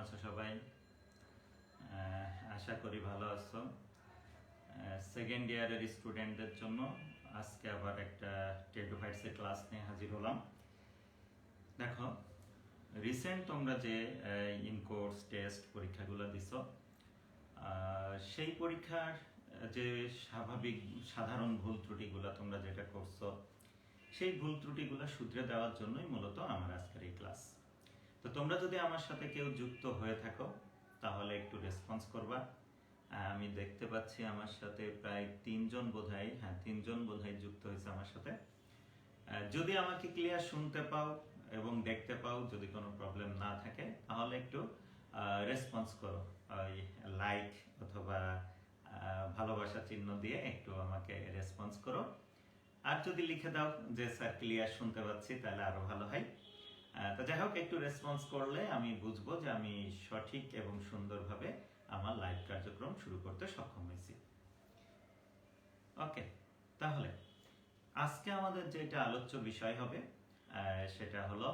আছো সবাই? আশা করি ভালো আছো। সেকেন্ড ইয়ারের স্টুডেন্টদের জন্য আজকে আবার একটা টেটোফাইটসের ক্লাস নিয়ে হাজির হলাম। দেখো, রিসেন্ট তোমরা যে ইনকোর্স টেস্ট পরীক্ষাগুলো দিছো, সেই পরীক্ষার যে স্বাভাবিক সাধারণ ভুল ত্রুটিগুলো তোমরা যেটা করছো, সেই ভুল ত্রুটিগুলো শুধরে দেওয়ার জন্যই মূলত আমার আজকের এই ক্লাস। তো তোমরা যদি আমার সাথে কেউ যুক্ত হয়ে থাকো তাহলে একটু রেসপন্স করবা। আমি দেখতে পাচ্ছি আমার সাথে প্রায় তিনজন বোধহয় যুক্ত হয়েছে আমার সাথে। যদি আমাকে ক্লিয়ার শুনতে পাও এবং দেখতে পাও, যদি কোনো প্রবলেম না থাকে তাহলে একটু রেসপন্স করো, লাইক অথবা ভালোবাসা চিহ্ন দিয়ে একটু আমাকে রেসপন্স করো। আর যদি লিখে দাও যে স্যার ক্লিয়ার শুনতে পাচ্ছি তাহলে আরো ভালো হয়। তো যাই হোক, একটু রেসপন্স করলে আমি বুঝবো যে আমি সঠিক এবং সুন্দরভাবে আমার লাইভ কার্যক্রম শুরু করতে সক্ষম হয়েছি। ওকে, তাহলে আজকে আমাদের যেটা আলোচ্য বিষয় হবে সেটা হলো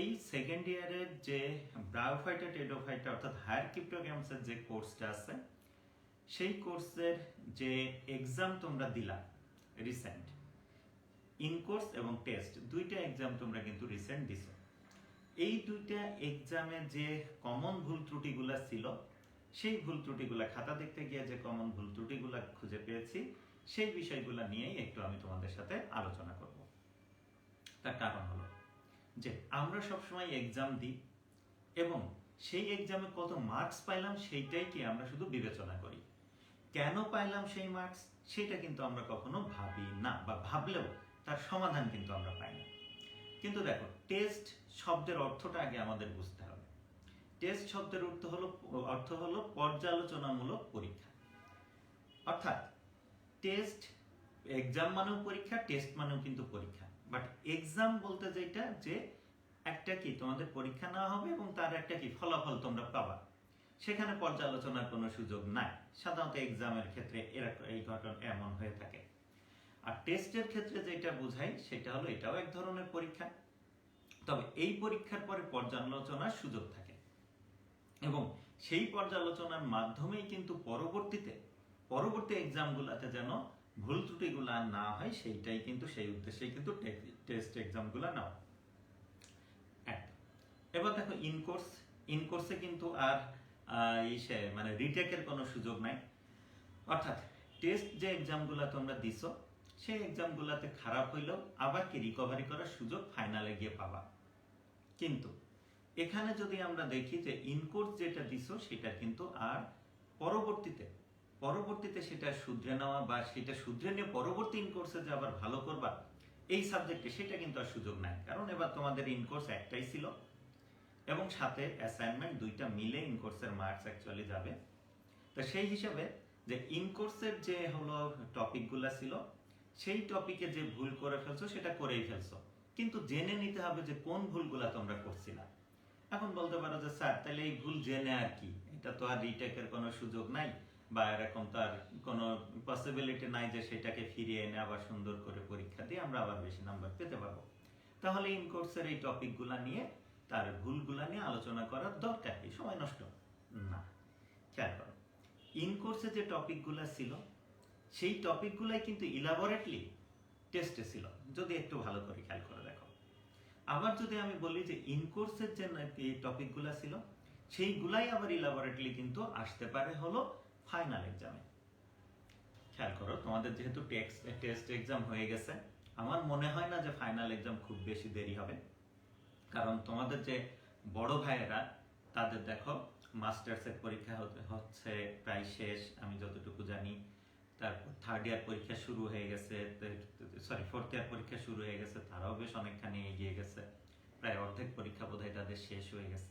এই সেকেন্ড ইয়ারের যে ব্রায়োফাইটা টেডোফাইটা অর্থাৎ হায়ার ক্রিপ্টোগ্রামসের যে কোর্সটা আছে, সেই কোর্সের যে এক্সাম তোমরা দিলা রিসেন্ট, ইনকোর্স এবং টেস্ট দুইটা এক্সাম তোমরা কিন্তু রিসেন্ট দিছো। এই দুইটা এক্সামে যে কমন ভুল ত্রুটিগুলা ছিল, সেই ভুল ত্রুটিগুলা খাতা দেখতে গিয়ে যে কমন ভুল ত্রুটিগুলা খুঁজে পেয়েছি, সেই বিষয়গুলা নিয়েই একটু আমি তোমাদের সাথে আলোচনা করব। তার কারণ হলো যে আমরা সবসময় এক্সাম দিই এবং সেই এক্সামে কত মার্কস পাইলাম সেইটাই কি আমরা শুধু বিবেচনা করি। কেন পাইলাম সেই মার্কস সেটা কিন্তু আমরা কখনো ভাবি না, বা ভাবলেও তার সমাধান কিন্তু আমরা পাই না। কিন্তু দেখো, টেস্ট শব্দের অর্থটা আগে আমাদের বুঝতে হবে। টেস্ট শব্দের অর্থ হলো পর্যালোচনামূলক পরীক্ষা। অর্থাৎ টেস্ট, এক্সাম মানেও পরীক্ষা, টেস্ট মানেও কিন্তু পরীক্ষা। বাট এক্সাম বলতে যেটা, যে একটা কি তোমাদের পরীক্ষা নেওয়া হবে এবং তার একটা কি ফলাফল তোমরা পাবা, সেখানে পর্যালোচনার কোনো সুযোগ নাই। সাধারণত এক্সামের ক্ষেত্রে এই ঘটনা এমন হয়ে থাকে। আর টেস্টের ক্ষেত্রে যেটা বোঝাই সেটা হলো এটাও এক ধরনের পরীক্ষা, তবে এই পরীক্ষার পরে পর্যালোচনার সুযোগ থাকে এবং সেই পর্যালোচনার মাধ্যমেই কিন্তু পরবর্তী এক্সামগুলোতে যেন ভুল ত্রুটিগুলা না হয়, সেইটাই কিন্তু সেই উদ্দেশ্যেই কিন্তু টেস্ট এক্সামগুলো নাও। এবার দেখো, ইনকোর্সে কিন্তু আর মানে রিটেকের কোনো সুযোগ নাই। অর্থাৎ টেস্ট যে এক্সামগুলো তোমরা দিছো, সেই এক্সামগুলোতে খারাপ হইলেও আবার কি রিকভারি করার সুযোগ ফাইনালে গিয়ে পাবা। কিন্তু এখানে যদি আমরা দেখি যে ইনকোর্স যেটা দিছো সেটা কিন্তু আর পরবর্তীতে সেটা শুধরে নেওয়া বা সেটা শুধরে নিয়ে পরবর্তী ইনকোর্সে যে আবার ভালো করবা এই সাবজেক্টে, সেটা কিন্তু আর সুযোগ নাই। কারণ এবার তোমাদের ইনকোর্স একটাই ছিল এবং সাথে অ্যাসাইনমেন্ট দুইটা মিলে ইনকোর্সের মার্কস অ্যাকচুয়ালি যাবে। তো সেই হিসাবে যে ইনকোর্সের যে হলো টপিকগুলো ছিল, সেই টপিকে যে ভুল করে ফেলছো সেটা করেই ফেলছো, কিন্তু জেনে নিতে হবে যে কোন ভুলগুলা তোমরা করছিলা। এখন বলতে পারো যে স্যার তাহলে এই ভুল জেনে আর কি, এটা তো আর রিটেকের কোনো সুযোগ নাই, বা এরকম তো আর কোনো পসিবিলিটি নাই যে সেটাকে ফিরিয়ে এনে আবার সুন্দর করে পরীক্ষা দিয়ে আমরা আবার বেশি নাম্বার পেতে পারবো। তাহলে ইনকোর্সের এই টপিকগুলা নিয়ে, তার ভুলগুলা নিয়ে আলোচনা করার দরকার কি, সময় নষ্ট না। খেয়াল করো, ইনকোর্সে যে টপিকগুলা ছিল সেই টপিকগুলাই কিন্তু ইলাবোরেটলি টেস্টে ছিল, যদি একটু ভালো করে খেয়াল করে দেখো। আবার যদি আমি বলি যে ইনকোর্সের যে টপিকগুলা ছিল সেইগুলাই আবার ইলাবোরেটলি কিন্তু আসতে পারে হলো ফাইনাল এক্সামে। খেয়াল করো, তোমাদের যেহেতু টেস্ট এক্সাম হয়ে গেছে, আমার মনে হয় না যে ফাইনাল এক্সাম খুব বেশি দেরি হবে। কারণ তোমাদের যে বড় ভাইয়েরা, তাদের দেখো মাস্টার্সের পরীক্ষা হচ্ছে প্রায় শেষ, আমি যতটুকু জানি। তারপর থার্ড ইয়ার পরীক্ষা শুরু হয়ে গেছে, ফোর্থ ইয়ার পরীক্ষা শুরু হয়ে গেছে, তারাও বেশ অনেকখানি এগিয়ে গেছে, প্রায় অর্ধেক পরীক্ষা বোধহয় তাদের শেষ হয়ে গেছে।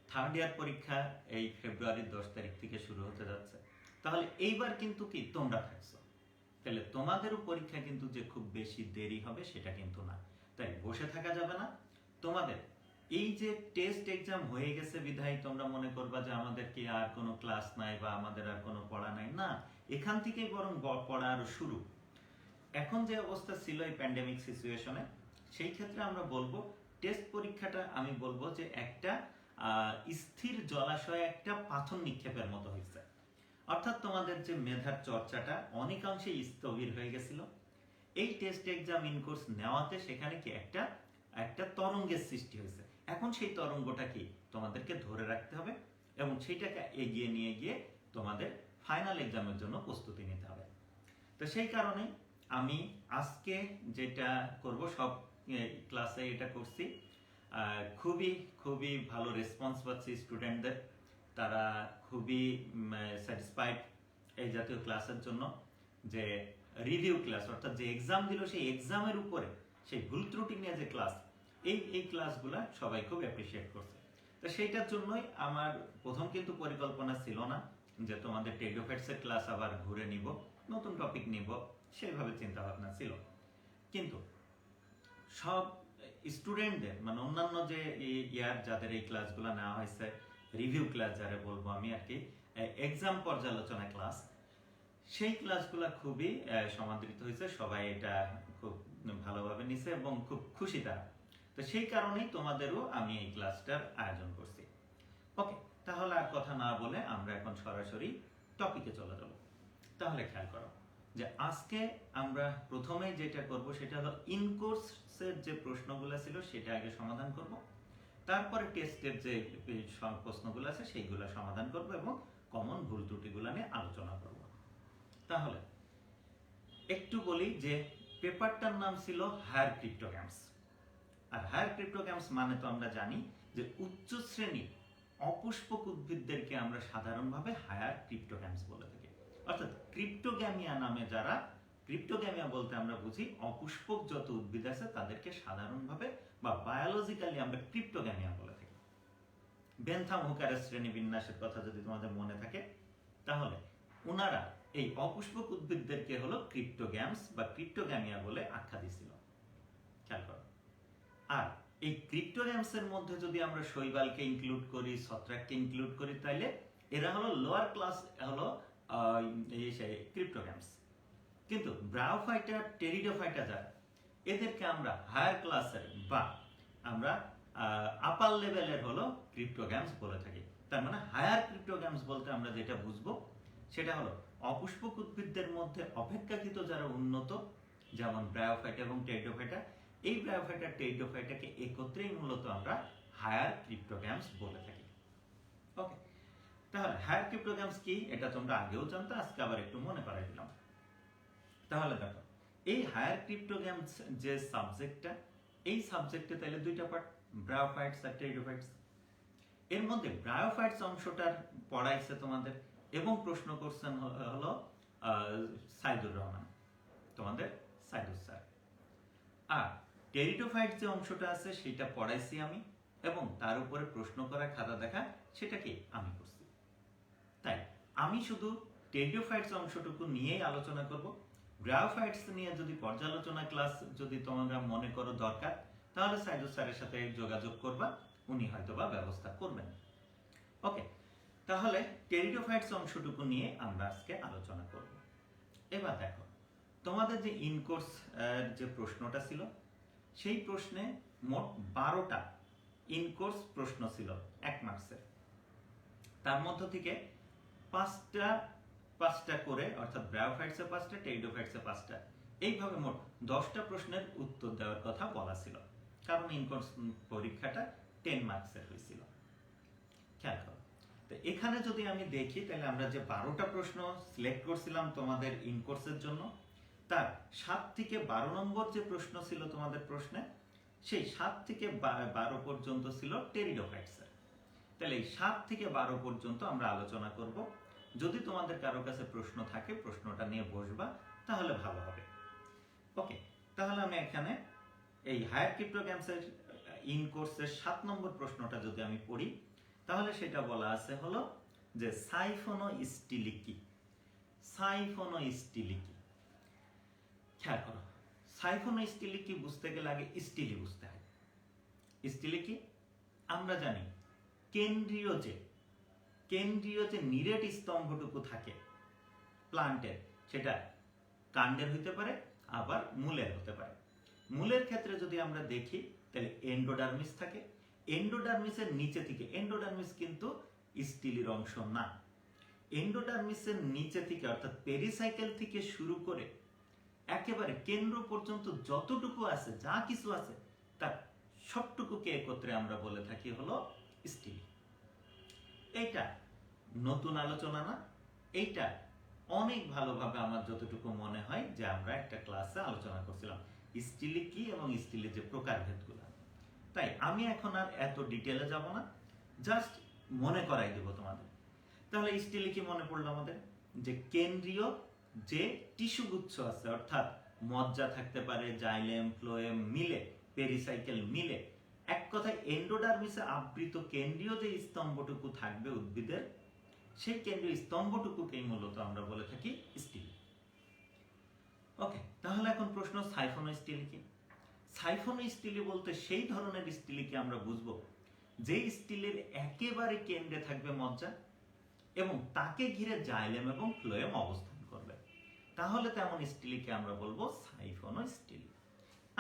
থার্ড ইয়ার পরীক্ষা এই ফেব্রুয়ারির 10 তারিখ থেকে শুরু হতে যাচ্ছে। তাহলে এইবার কিন্তু কি তোমরা থাকছো, তাহলে তোমাদেরও পরীক্ষা কিন্তু যে খুব বেশি দেরি হবে সেটা কিন্তু না। তাই বসে থাকা যাবে না। তোমাদের এই যে টেস্ট এক্সাম হয়ে গেছে বিধায় তোমরা মনে করবা যে আমাদের কি আর কোনো ক্লাস নাই বা আমাদের আর কোনো পড়া নাই, না, এখান থেকেই বরং পড়া আরো শুরু। এখন যে অবস্থা ছিল এই প্যান্ডেমিক সিচুয়েশনে, সেই ক্ষেত্রে আমরা বলবো টেস্ট পরীক্ষাটা, আমি বলবো যে একটা স্থির জলাশয়ে একটা পাথর নিক্ষেপের মতো হয়েছে। অর্থাৎ তোমাদের যে মেধার চর্চাটা অনেকাংশে স্থবির হয়ে গেছিল। এই টেস্ট এক্সাম ইন কোর্স নেওয়াতে সেখানে কি একটা একটা তরঙ্গের সৃষ্টি হয়েছে। এখন সেই তরঙ্গটা কি তোমাদেরকে ধরে রাখতে হবে এবং সেটাকে এগিয়ে নিয়ে গিয়ে তোমাদের ফাইনাল এক্সামের জন্য প্রস্তুতি নিতে হবে। তো সেই কারণে আমি আজকে যেটা করব, সব ক্লাসে এটা করছি, খুবই খুবই ভালো রেসপন্স পাচ্ছি স্টুডেন্টদের। তারা খুবই স্যাটিসফাইড এই জাতীয় ক্লাসের জন্য। যে রিভিউ ক্লাস অর্থাৎ যে এক্সাম দিল সেই এক্সামের উপরে সেই ভুল ত্রুটি নিয়ে যে ক্লাস, এই ক্লাসগুলা সবাই খুব অ্যাপ্রিসিয়েট করছে। তো সেইটার জন্যই আমার প্রথম কিন্তু পরিকল্পনা ছিল না যে তোমাদের টেডোফেটসের ক্লাস আবার ঘুরে নিব, নতুন টপিক নিব, সেইভাবে চিন্তা ভাবনা ছিল। কিন্তু সব স্টুডেন্টদের মানে অন্যান্য যে ইয়ার যাদের এই ক্লাসগুলো নেওয়া হয়েছে, রিভিউ ক্লাস যারা বলবো আমি আর কি, এক্সাম পর্যালোচনা ক্লাস, সেই ক্লাসগুলো খুবই সমাদৃত হয়েছে। সবাই এটা খুব ভালোভাবে নিছে এবং খুব খুশি তারা। তো সেই কারণেই তোমাদেরও আমি এই ক্লাসটার আয়োজন করছি। ওকে, তাহলে আর কথা না বলে আমরা এখন সরাসরি টপিকে চলে যাব। তাহলে খেয়াল করো যে আজকে আমরা প্রথমে যেটা করব সেটা হলো ইনকোর্সের যে প্রশ্নগুলো ছিল সেটা আগে সমাধান করব, তারপরে টেস্টের যে প্রশ্নগুলো আছে সেইগুলো সমাধান করব এবং কমন ভুল ত্রুটিগুলো নিয়ে আলোচনা করব। তাহলে একটু বলি যে পেপারটার নাম ছিল হায়ার ক্রিপ্টোগ্রামস। আর হায়ার ক্রিপ্টোগ্রামস মানে তো আমরা জানি যে উচ্চ শ্রেণী অপুষ্পক উদ্ভিদদেরকে আমরা সাধারণভাবে হায়ার ক্রিপ্টোগ্রামস বলে থাকি। অর্থাৎ ক্রিপ্টোগ্যামিয়া নামে যারা, ক্রিপ্টোগ্যামিয়া বলতে আমরা বুঝি অপুষ্পক যত উদ্ভিদ আছে তাদেরকে সাধারণভাবে বা বায়োলজিক্যালি আমরা ক্রিপ্টোগ্যামিয়া বলে থাকি। বেনথাম হুকারের শ্রেণীবিন্যাসের কথা যদি তোমাদের মনে থাকে, তাহলে ওনারা এই অপুষ্পক উদ্ভিদদেরকে হলো ক্রিপ্টোগ্যামস বা ক্রিপ্টোগ্যামিয়া বলে আখ্যা দিছিল। খেয়াল করো। আর এই ক্রিপ্টোগ্যামসের মধ্যে যদি আমরা শৈবালকে ইনক্লুড করি, ছত্রাককে ইনক্লুড করি, তাইলে এরা হলো লোয়ার ক্লাস হলো ক্রিপ্টোগ্যামস। কিন্তু ব্রায়োফাইটা, টেরিডোফাইটা যারা, এদেরকে আমরা হায়ার ক্লাসের বা আমরা আপার লেভেলের হলো ক্রিপ্টোগ্যামস বলে থাকি। তার মানে হায়ার ক্রিপ্টোগ্যামস বলতে আমরা যেটা বুঝবো সেটা হলো অপুষ্পক উদ্ভিদদের মধ্যে অপেক্ষাকৃত যারা উন্নত, যেমন ব্রায়োফাইটা এবং টেরিডোফাইটা, এই ব্রায়োফাইটা টেরিডোফাইটাকে একত্রেই মূলত আমরা হায়ার ক্রিপ্টোগ্যামস বলে থাকি। ওকে, তাহলে হায়ার ক্রিপ্টোগ্রামস কি এটা তোমরা আগেও জানতে, আজকে আবার একটু মনে করাই দিলাম। তাহলে দেখো, এই হায়ার ক্রিপ্টোগ্রামস যে সাবজেক্টটা, এই সাবজেক্টে তাহলে দুইটা পার্ট, ব্রায়োফাইটস আর টেরিডোফাইটস। এর মধ্যে ব্রায়োফাইটস অংশটার পড়াইছে তোমাদের এবং প্রশ্ন করছেন হলো সাইদুর রহমান, তোমাদের সাইদুর স্যার। আর টেরিডোফাইট যে অংশটা আছে সেটা পড়াইছি আমি এবং তার উপরে প্রশ্ন করা খাতা দেখা সেটা কি আমি করছি। তাই আমি শুধু টেরিডোফাইটস অংশটুকু নিয়েই আলোচনা করব। ব্রায়োফাইটস নিয়ে যদি পর্যালোচনা ক্লাস যদি তোমরা মনে করো দরকার, তাহলে সাইদুর স্যারের সাথে যোগাযোগ করবা, উনি হয়তোবা ব্যবস্থা করবেন। ওকে, তাহলে টেরিডোফাইটস অংশটুকু নিয়ে আমরা আজকে আলোচনা করব। এবার দেখো, তোমাদের যে ইনকোর্স যে প্রশ্নটা ছিল, সেই প্রশ্নে মোট 12টা ইনকোর্স প্রশ্ন ছিল 1 মার্কসের। তার মধ্য থেকে পাঁচটা করে, অর্থাৎ ব্রায়োফাইটসে 5টা, টেরিডোফাইটসে 5টা, এইভাবে মোট 10টা প্রশ্নের উত্তর দেওয়ার কথা বলা ছিল, কারণ ইনকোর্স পরীক্ষাটা 10 মার্কসের হয়েছিল। খেয়াল করো, তো এখানে যদি আমি দেখি তাহলে আমরা যে 12টা প্রশ্ন সিলেক্ট করছিলাম তোমাদের ইনকোর্সের জন্য, তার 7 থেকে 12 নম্বর যে প্রশ্ন ছিল তোমাদের প্রশ্নে, সেই 7 থেকে 12 পর্যন্ত ছিল টেরিডোফাইটসের। তাহলে এই 7 থেকে 12 পর্যন্ত আমরা আলোচনা করব। যদি তোমাদের কারো কাছে প্রশ্ন থাকে, প্রশ্নটা নিয়ে বসবা, তাহলে ভালো হবে। ওকে, তাহলে আমি এখানে এই হায়ার ক্রিপ্টোগ্রামসের ইনকোর্সের 7 নম্বর প্রশ্নটা যদি আমি পড়ি, তাহলে সেটা বলা আছে হলো যে সাইফোনোস্টিলিকি। সাইফোনোস্টিলিকি, খেয়াল করো, সাইফোনোস্টিলিকি বুঝতে গেলে আগে স্টিলি বুঝতে হয়। স্টিলিকি আমরা জানি কেন্দ্রীয় যে নিরেট স্তম্ভটুকু থাকে প্লান্টের, সেটা কাণ্ডের হতে পারে আবার মূলের হতে পারে। মূলের ক্ষেত্রে যদি আমরা দেখি তাহলে এন্ডোডার্মিস থাকে। এন্ডোডার্মিসের নিচে থেকে, এন্ডোডার্মিস কিন্তু স্টিলের অংশ না, এন্ডোডার্মিসের নিচে থেকে অর্থাৎ পেরিসাইকেল থেকে শুরু করে একেবারে কেন্দ্র পর্যন্ত যতটুকু আছে, যা কিছু আছে তার সবটুকুকে একত্রে আমরা বলে থাকি হলো স্টিল। এইটা নতুন আলোচনা না, এইটা অনেক ভালোভাবে আমার যতটুকু মনে হয় যে আমরা একটা ক্লাসে আলোচনা করছিলাম স্টিলে কি এবং স্টিলের যে প্রকারভেদগুলো। তাই আমি এখন আর এত ডিটেলে যাব না, জাস্ট মনে করাই দেব তোমাদের। তাহলে স্টিলে কি মনে পড়লো আমাদের? যে কেন্দ্রীয় যে টিস্যুগুচ্ছ আছে, অর্থাৎ মজ্জা থাকতে পারে, জাইলেম, ফ্লোয়েম মিলে, পেরিসাইকেল মিলে, এক কথায় এন্ডোডার্মিসে আবৃত কেন্দ্রীয় যে স্তম্ভটুকু থাকবে উদ্ভিদের, সেই কেন্দ্রীয় স্তম্ভটুকুকেই মূলত আমরা বলে থাকি স্টিল। ওকে, তাহলে এখন প্রশ্ন, সাইফোনোস্টিল কি? সাইফোনোস্টিলি বলতে সেই ধরনের স্টিলকে আমরা বুঝবো যে স্টিলের একেবারে কেন্দ্রে থাকবে মজ্জা এবং তাকে ঘিরে জাইলেম এবং ফ্লোয়েম অবস্থান করবে, তাহলে তেমন স্টিলকে আমরা বলবো সাইফোনোস্টিল।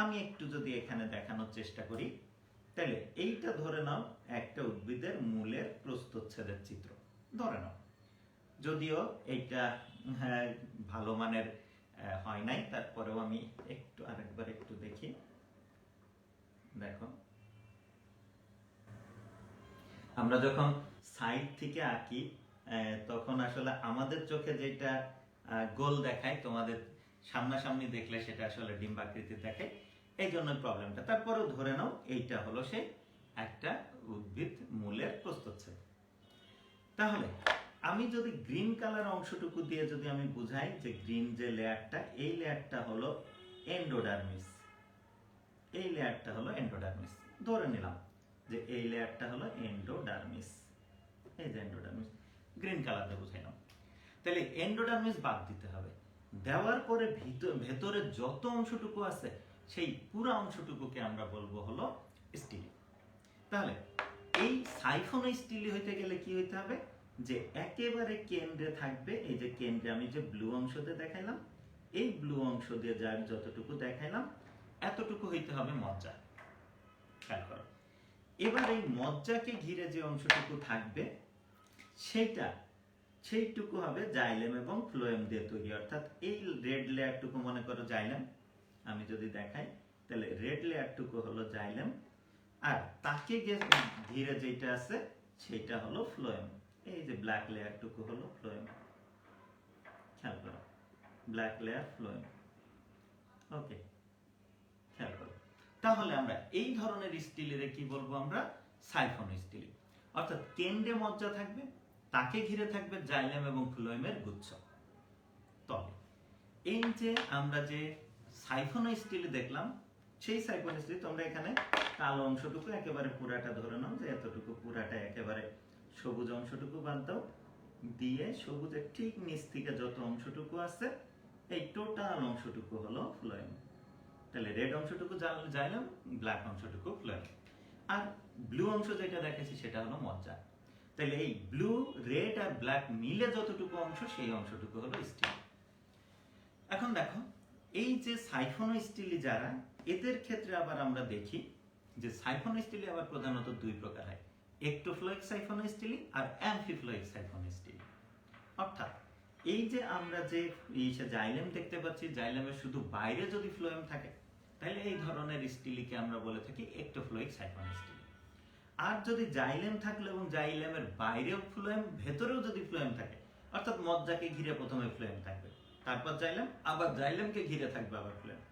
আমি একটু যদি এখানে দেখানোর চেষ্টা করি, তাহলে এইটা ধরে নাও একটা উদ্ভিদের মূলের প্রস্থচ্ছেদের চিত্র ধরে নাও, যদিও এইটা ভালো মানের হয় নাই, তারপরেও আমি একটু আরেকবার একটু দেখি। দেখো, আমরা যখন সাইড থেকে আঁকি তখন আসলে আমাদের চোখে যেটা গোল দেখায়, তোমাদের সামনাসামনি দেখলে সেটা আসলে ডিম্বাকৃতি দেখায়, এই জন্য প্রবলেমটা। তারপরেও ধরে নাও এইটা হলো সেই একটা উদ্ভিদ মূলের প্রস্থচ্ছেদ। তাহলে আমি যদি গ্রিন কালার অংশটুকু দিয়ে যদি আমি বুঝাই যে গ্রিন যে লেয়ারটা, এই লেয়ারটা হলো এন্ডোডার্মিস, এই লেয়ারটা হলো এন্ডোডার্মিস, ধরে নিলাম যে এই লেয়ারটা হলো এন্ডোডার্মিস, এই যে এন্ডোডার্মিস গ্রিন কালার দিয়ে বুঝাইলাম। তাহলে এন্ডোডার্মিস বাদ দিতে হবে, দেওয়ার পরে ভেতরে যত অংশটুকু আছে সেই পুরো অংশটুকুকে আমরা বলবো হলো স্টিল। তাহলে এই সাইফোনোস্টিলি হইতে গেলে কি হইতে হবে? যে একেবারে কেন্দ্রে থাকবে, এই যে কেন্দ্রে আমি যে ব্লু অংশ দিয়ে দেখাইলাম, এই ব্লু অংশ দিয়ে যার যতটুকু দেখাইলাম এতটুকু হইতে হবে মজ্জা। খেয়াল করো, এবার এই মজ্জাকে ঘিরে যে অংশটুকু থাকবে সেইটুকু হবে জাইলেম এবং ফ্লোয়েম দিয়ে তৈরি, অর্থাৎ এই রেড লেয়ারটুকু মনে করো জাইলেম, আমি যদি দেখাই তাহলে রেড লেয়ারটুকু হলো জাইলেম, আর তাকে ঘিরে যেটা আছে সেটা হলো ফ্লোয়েম, এই যে ব্ল্যাক লেয়ারটুকু হলো ফ্লোয়েম। খেয়াল করো, ব্ল্যাক লেয়ার ফ্লোয়েম। ওকে, খেয়াল করো, তাহলে আমরা এই ধরনের স্টিলের কি বলবো? আমরা সাইফোনোস্টিল, অর্থাৎ কেন্দ্রে মজ্জা থাকবে, তাকে ঘিরে থাকবে জাইলেম এবং ফ্লোয়েমের গুচ্ছ। তবে এই যে আমরা যে সাইফোনোস্টিল দেখলাম, সেই সাইফোনোস্টিল তোমরা এখানে কালো অংশটুকু একেবারে পুরাটা ধরে নাও যে এতটুকু পুরাটা একেবারে সবুজ অংশটুকু বাদ দাও, দিয়ে সবুজের ঠিক নিচ থেকে যত অংশটুকু আছে এই টোটাল অংশটুকু হলো ফ্লোয়েম। তাহলে রেড অংশটুকু জাইলেম, ব্ল্যাক অংশটুকু ফ্লোয়েম, আর ব্লু অংশ যেটা দেখেছি সেটা হলো মজ্জা। তাহলে এই ব্লু, রেড আর ব্ল্যাক মিলে যতটুকু অংশ সেই অংশটুকু হলো স্টিল। এখন দেখো, এই যে সাইফোনোস্টিলি যারা, এদের ক্ষেত্রে আবার আমরা দেখি যে সাইফোনোস্টিলি আবার প্রধানত দুই প্রকার হয়, একটোফ্লোইক সাইফোনোস্টিলি আর অ্যামফিফ্লোইক সাইফোনোস্টিলি। অর্থাৎ এই যে আমরা যে জাইলেম দেখতে পাচ্ছি, জাইলেমের শুধু বাইরে যদি ফ্লোয়েম থাকে তাহলে এই ধরনের স্টিলিকে আমরা বলে থাকি একটোফ্লোইক সাইফোনোস্টিলি। আর যদি জাইলেম থাকলে এবং জাইলেমের বাইরেও ফ্লোয়েম, ভেতরেও যদি ফ্লোয়েম থাকে, অর্থাৎ মজ্জাকে ঘিরে প্রথমে ফ্লোয়েম থাকবে, তারপর জাইলেম, আবার জাইলেমকে ঘিরে থাকবে আবার ফ্লোয়েম,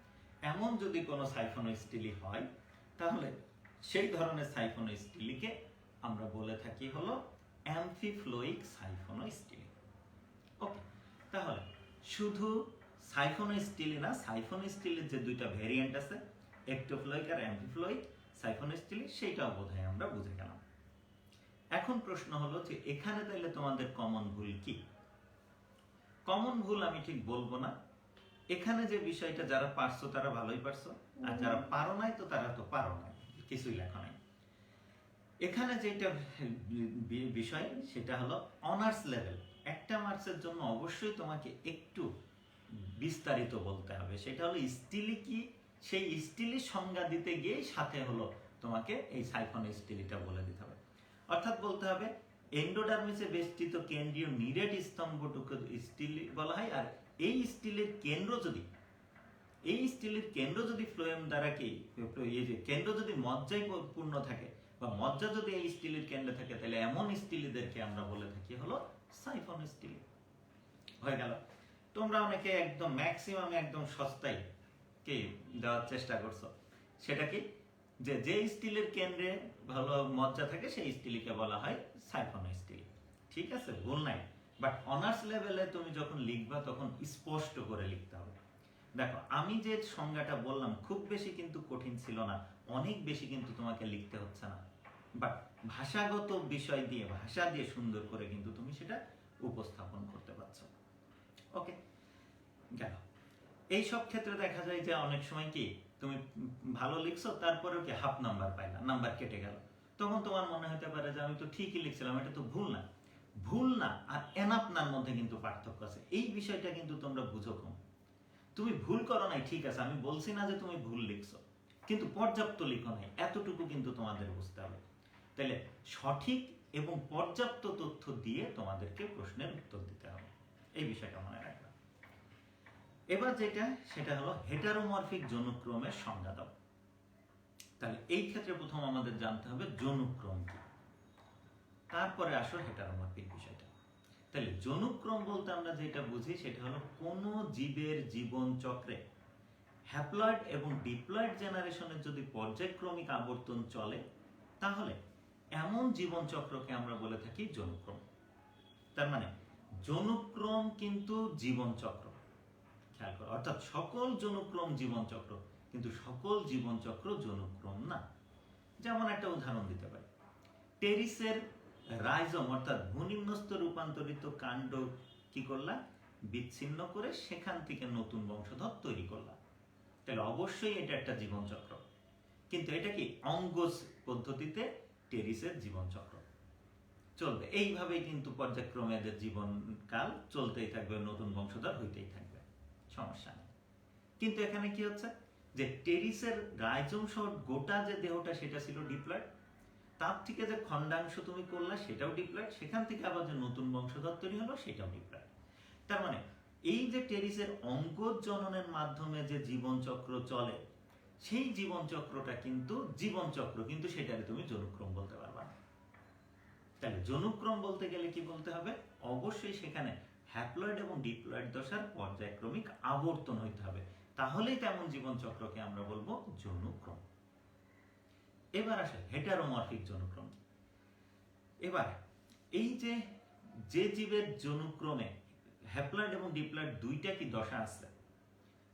এমন যদি কোনো সাইফোনোস্টিলি হয় তাহলে সেই ধরনের সাইফোনোস্টিলিকে আমরা বলে থাকি হলো অ্যামফিফ্লোইক সাইফোনোস্টিলি। ওকে, তাহলে শুধু সাইফোনোস্টিলি না, সাইফোনোস্টিলের যে দুইটা ভেরিয়েন্ট আছে, একটোফ্লোইক আর অ্যামফিফ্লোইক সাইফোনোস্টিলি, সেইটাও বোধহয় আমরা বুঝে গেলাম। এখন প্রশ্ন হলো যে এখানে তাহলে তোমাদের কমন ভুল কি? কমন ভুল আমি ঠিক বলবো না, এখানে যে বিষয়টা যারা পারছো তারা ভালোই পারছো, আর যারা পারো নাই তো তারা তো পারো নাই, কিছুই লেখা নাই। এখানে যেটা বিষয় সেটা হলো অনার্স লেভেল, একটা মার্কসের জন্য অবশ্যই তোমাকে একটু বিস্তারিত বলতে হবে। সেটা হলো স্টিলি কি, সেই স্টিলি সংজ্ঞা দিতে গিয়ে সাথে হলো তোমাকে এই সাইফন স্টিলিটা বলে দিতে হবে। অর্থাৎ বলতে হবে এন্ডোডার্মিসে বেষ্টিত কেন্দ্রীয় নিরেট স্তম্ভটুকু স্টিল বলা হয়। আর এই স্টিলের কেন্দ্র যদি ফ্লোয়েম দ্বারা কি এই যে কেন্দ্র যদি মজ্জায় পূর্ণ থাকে বা মজ্জা যদি এই স্টিলের কেন্দ্রে থাকে, তাহলে এমন স্টিলদেরকে আমরা বলে থাকি হলো সাইফন স্টিল। হয়ে গেল। তোমরা অনেকে একদম ম্যাক্সিমাম একদম সস্তায় কি দেওয়ার চেষ্টা করছো, সেটা কি যে স্টিলের কেন্দ্রে ভালো মজ্জা থাকে সেই স্টিলকে বলা হয় সাইফন স্টিল। ঠিক আছে, ভুল নাই। বাট অনার্স লেভেলে তুমি যখন লিখবা তখন স্পষ্ট করে লিখতে হবে। দেখো, আমি যে সংজ্ঞাটা বললাম খুব বেশি কিন্তু কঠিন ছিল না, অনেক বেশি কিন্তু তোমাকে লিখতে হচ্ছে না। বাট ভাষাগত বিষয় দিয়ে, ভাষা দিয়ে সুন্দর করে কিন্তু তুমি সেটা উপস্থাপন করতে পারছো। ওকে, গেল। এই সব ক্ষেত্রে দেখা যায় যে অনেক সময় কি তুমি ভালো লিখছো, তারপরেও কি হাফ নাম্বার পাইলা, নাম্বার কেটে গেল। তখন তোমার মনে হতে পারে যে আমি তো ঠিকই লিখছিলাম, এটা তো ভুল না। ভুল না আর এনাফ নার মধ্যে কিন্তু পার্থক্য আছে। এই বিষয়টা কিন্তু তোমরা বুঝো কম। তুমি ভুল করো নাই, ঠিক আছে, আমি বলছি না যে তুমি ভুল লিখছো, কিন্তু পর্যাপ্ত লিখো নাই, এতটুকু কিন্তু তোমাদের বুঝতে হবে। তাহলে সঠিক এবং পর্যাপ্ত তথ্য দিয়ে তোমাদেরকে প্রশ্নের উত্তর দিতে হবে, এই বিষয়টা মনে রাখবে। এবার যেটা সেটা হলো হেটারোমরফিক যৌনক্রমের সংজ্ঞা দাও। তাহলে এই ক্ষেত্রে প্রথম আমাদের জানতে হবে যৌনক্রম কি, তারপরে আসো হেটারোমরফিক বিষয়টা। তাহলে যৌনক্রম বলতে আমরা যেটা বুঝি সেটা হলো কোন জীবের জীবন চক্রে হ্যাপ্লয়েড এবং ডিপ্লয়েড জেনারেশনের যদি পর্যায়ক্রমিক আবর্তন চলে, তাহলে এমন জীবন চক্রকে আমরা বলে থাকি যৌনক্রম। তার মানে যৌনক্রম কিন্তু জীবন চক্র, খেয়াল করো। অর্থাৎ সকল যৌনক্রম জীবন চক্র, কিন্তু সকল জীবন চক্র যৌনক্রম না। যেমন একটা উদাহরণ দিতে পারি, টেরিসের রাইজোম অর্থাৎ ভূনিম্নস্থ রূপান্তরিত কাণ্ড কি করলা, বিচ্ছিন্ন করে সেখান থেকে নতুন বংশধর তৈরি করলা। তাহলে অবশ্যই এটা একটা জীবন চক্র, কিন্তু এটা কি অঙ্গজ পদ্ধতিতে টেরিসের জীবন চক্র চলবে। এইভাবেই কিন্তু পর্যায়ক্রমে এদের জীবনকাল চলতেই থাকবে, নতুন বংশধর হইতেই থাকবে, সমস্যা নেই। কিন্তু এখানে কি হচ্ছে যে টেরিসের রাইজোম সহ গোটা যে দেহটা সেটা ছিল ডিপ্লয়েড, তার থেকে যে খণ্ডাংশ তুমি করলা সেটাও ডিপ্লয়েড, সেখান থেকে আবার যে নতুন বংশধর তৈরি হলো সেটাও ডিপ্লয়েড। তার মানে এই যে টেরিসের অঙ্গজ জননের মাধ্যমে যে জীবন চক্র চলে, সেই জীবন চক্রটা কিন্তু জীবন চক্র, কিন্তু সেটাকে তুমি যৌনক্রম বলতে পারবা না। তাহলে যৌনক্রম বলতে গেলে কি বলতে হবে, অবশ্যই সেখানে হ্যাপ্লয়েড এবং ডিপ্লয়েড দশার পর্যায়ক্রমিক আবর্তন হইতে হবে, তাহলেই তেমন জীবন চক্রকে আমরা বলবো যৌনক্রম। এবার আসে হেটারোমরফিক যৌনক্রম। এবার এই যে জীবের যৌনক্রমে হ্যাপ্লয়েড এবং ডিপ্লয়েড দুইটা কি দশা আছে,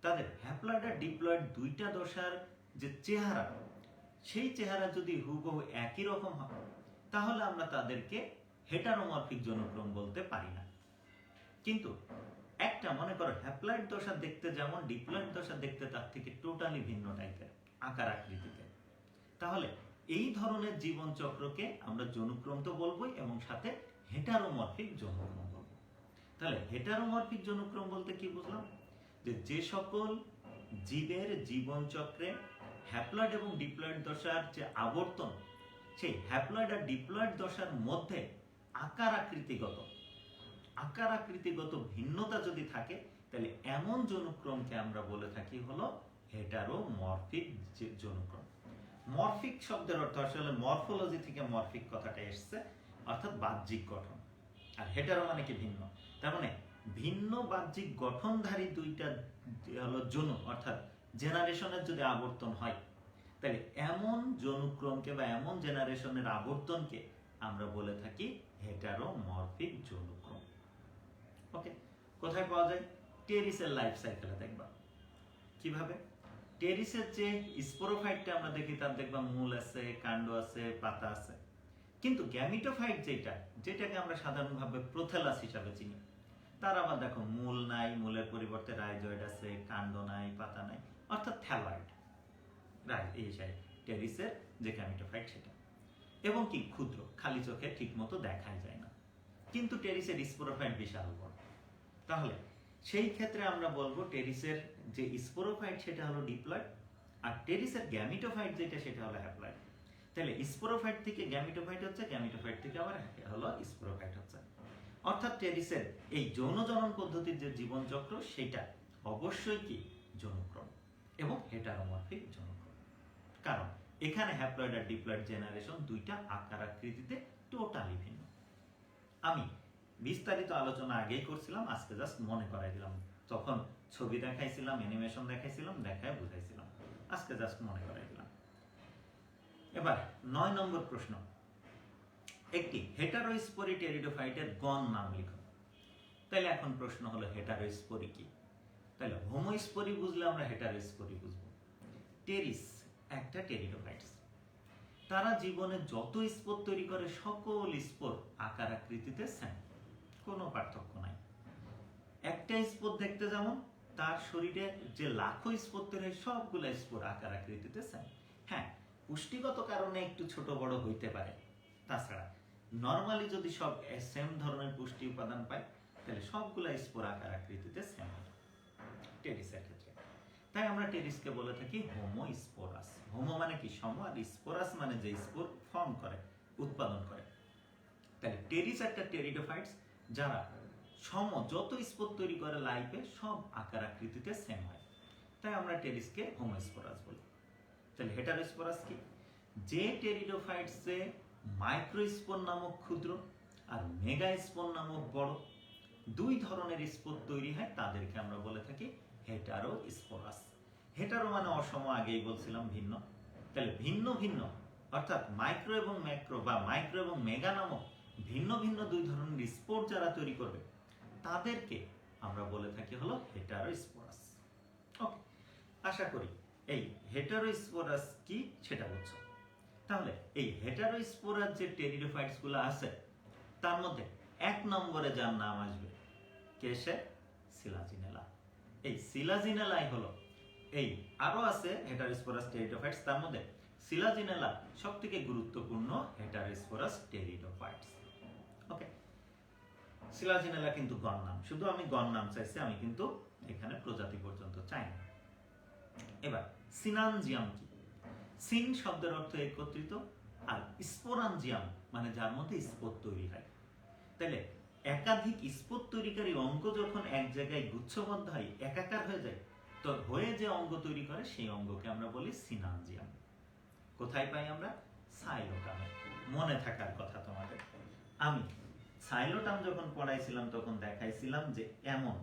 তাদের হ্যাপ্লয়েড আর ডিপ্লয়েড দুইটা দশার যে চেহারা, সেই চেহারা যদি হুবহু একই রকম হয়, তাহলে আমরা তাদেরকে হেটারোমরফিক যৌনক্রম বলতে পারি না। কিন্তু একটা মনে করো হ্যাপ্লয়েড দশা দেখতে যেমন, ডিপ্লয়েড দশা দেখতে তার থেকে টোটালি ভিন্ন টাইপের আকার আকৃতিতে, তাহলে এই ধরনের জীবন চক্রকে আমরা যৌনক্রম তো বলবোই, এবং সাথে হেটারোমরফিক যৌনক্রম বলবো। তাহলে হেটারোমরফিক যৌনক্রম বলতে কি বুঝলাম, যে সকল জীবের জীবন চক্রে হ্যাপ্লয়েড এবং ডিপ্লয়েড দশার যে আবর্তন, সেই হ্যাপ্লয়েড আর ডিপ্লয়েড দশার মধ্যে আকার আকৃতিগত ভিন্নতা যদি থাকে, তাহলে এমন যৌনক্রমকে আমরা বলে থাকি হলো হেটারোমরফিক যৌনক্রম। মরফিক শব্দের অর্থ আসলে মরফোলজি থেকে মরফিক কথাটা এসছে, অর্থাৎ বাহ্যিক গঠন। আর হেটারো মানে কি ভিন্ন, তার মানে ভিন্ন বাহ্যিক গঠনধারী দুইটা হলো যৌন অর্থাৎ জেনারেশনের যদি আবর্তন হয়, তাহলে এমন যৌনক্রমকে বা এমন জেনারেশনের আবর্তনকে আমরা বলে থাকি হেটারোমরফিক যৌনক্রম। ওকে, কোথায় পাওয়া যায়? টেরিসের লাইফ সাইকেলে দেখবা কিভাবে। টেরিসের যে স্পোরোফাইটটা আমরা দেখি, তার দেখবা মূল আছে, কাণ্ড আছে, পাতা আছে। কিন্তু গ্যামিটোফাইট যেটাকে আমরা সাধারণভাবে প্রোথেলাস হিসাবে চিনি, তার আবার দেখো মূল নাই, মূলের পরিবর্তে রাইজয়েড আছে, কাণ্ড নাই, পাতা নাই, অর্থাৎ থ্যালয়েড। এই টেরিসের যে গ্যামিটোফাইট সেটা, এবং কি ক্ষুদ্র, খালি চোখে ঠিক মতো দেখাই যায় না। কিন্তু টেরিসের স্পোরোফাইট বিশাল বড়। তাহলে সেই ক্ষেত্রে আমরা বলবো টেরিসের যে স্পোরোফাইট সেটা হলো ডিপ্লয়েড, আর টেরিসের গ্যামিটোফাইট যেটা সেটা হলো হ্যাপ্লয়েড। তাহলে স্পোরোফাইট থেকে গ্যামিটোফাইট হচ্ছে, গ্যামিটোফাইট থেকে আবার হলো স্পোরোফাইট হচ্ছে। অর্থাৎ টেরিসের এই যৌন জনন পদ্ধতির যে জীবনচক্র সেটা অবশ্যই কি যৌনক্রম এবং হেটারোমরফিক যৌনক্রম। কারণ এখানে হ্যাপ্লয়েড আর ডিপ্লয়েড জেনারেশন দুইটা আকার আকৃতিতে টোটালি ভিন্ন। আমি বিস্তারিত আলোচনা আগেই করছিলাম, আজকে জাস্ট মনে করাই দিলাম। তখন ছবি দেখাইছিলাম, অ্যানিমেশন দেখাইছিলাম, দেখায় বুঝাইছিলাম, আজকে জাস্ট মনে করাই দিলাম। এবার 9 নম্বর প্রশ্ন, একটি হেটারোস্পোরি টেরিডোফাইটের গণ নাম লিখো। তাহলে এখন প্রশ্ন হলো হেটারোস্পোরি কি? তাহলে হোমোস্পোরি বুঝলে আমরা হেটারোস্পোরি বুঝবো। টেরিস একটা টেরিডোফাইটস, তারা জীবনে যত স্পোর তৈরি করে সকল স্পোর আকার আকৃতিতে সেম, কোনো পার্থক্য নাই। একটা স্পোর দেখতে যেমন, তার শরীরে যে লাখো স্পোর তৈরি হয় সবগুলো স্পোর আকার আকৃতিতে সেম। হ্যাঁ, পুষ্টিগত কারণে একটু ছোট বড় হইতে পারে, তাছাড়া নরমালি যদি সব সেম ধরনের পুষ্টি উপাদান পায় তাহলে সবগুলো স্পোর আকার আকৃতিতে সেম হয় টেরিসের ক্ষেত্রে। তাই আমরা টেরিসকে বলে থাকি হোমোস্পোরাস। হোমো মানে কি সম, আর স্পোরাস মানে যে স্পোর ফর্ম করে, উৎপাদন করে। তাহলে টেরিস একটা টেরিডোফাইটস যারা সম যত স্পোর তৈরি করে লাইফে সব আকার আকৃতিতে সেম হয়, তাই আমরা টেরিসকে হোমোস্পোরাস বলি। তাহলে হেটারোস্পোরাস কি? যে টেরিডোফাইটসে মাইক্রোস্পোর নামক ক্ষুদ্র আর মেগাস্পোর নামক বড় দুই ধরনের স্পোর তৈরি হয় তাদেরকে আমরা বলে থাকি হেটারোস্পোরাস। হেটারো মানে অসম, আগেই বলছিলাম ভিন্ন। তাহলে ভিন্ন ভিন্ন অর্থাৎ মাইক্রো এবং ম্যাক্রো বা মাইক্রো এবং মেগা নামক ভিন্ন ভিন্ন দুই ধরনের স্পোর যারা তৈরি করবে তাদেরকে আমরা বলে থাকি হলো হেটারোস্পোরাস। ওকে, আশা করি এই হেটারোস্পোরাস কি সেটা বুঝছো। তাহলে এই হেটারোস্পোরাস যে টেরিডোফাইটস গুলো আছে তার মধ্যে 1 নম্বরে যার নাম আসবে কে সে? সিলাজিনেলা। এই সিলাজিনেলাই হলো এই, আরো আছে হেটারোস্পোরাস টেরিডোফাইটস, তার মধ্যে সিলাজিনেলা সবথেকে গুরুত্বপূর্ণ হেটারোস্পোরাস টেরিডোফাইটস। ওকে, সিলাজিনেলা কিন্তু গণ নাম, শুধু আমি গণ নাম চাইছি, আমি কিন্তু এখানে প্রজাতি পর্যন্ত চাই না। এবার সিনানজিয়াম কি? সিন শব্দের অর্থ একত্রিত, আর স্পোরানজিয়াম মানে যার মধ্যে স্পোর তৈরি হয়। তাহলে একাধিক স্পোর তৈরিকারী অঙ্গ যখন এক জায়গায় গুচ্ছবদ্ধ হয়, একাকার হয়ে যায়, তো হয়ে যে অঙ্গ তৈরি করে সেই অঙ্গকে আমরা বলি সিনানজিয়াম। কোথায় পাই আমরা? সাইলোটামে। মনে থাকার কথা তোমাদের, আমি সাইলোটাম যখন পড়াইছিলাম তখন দেখাইছিলাম যে এমন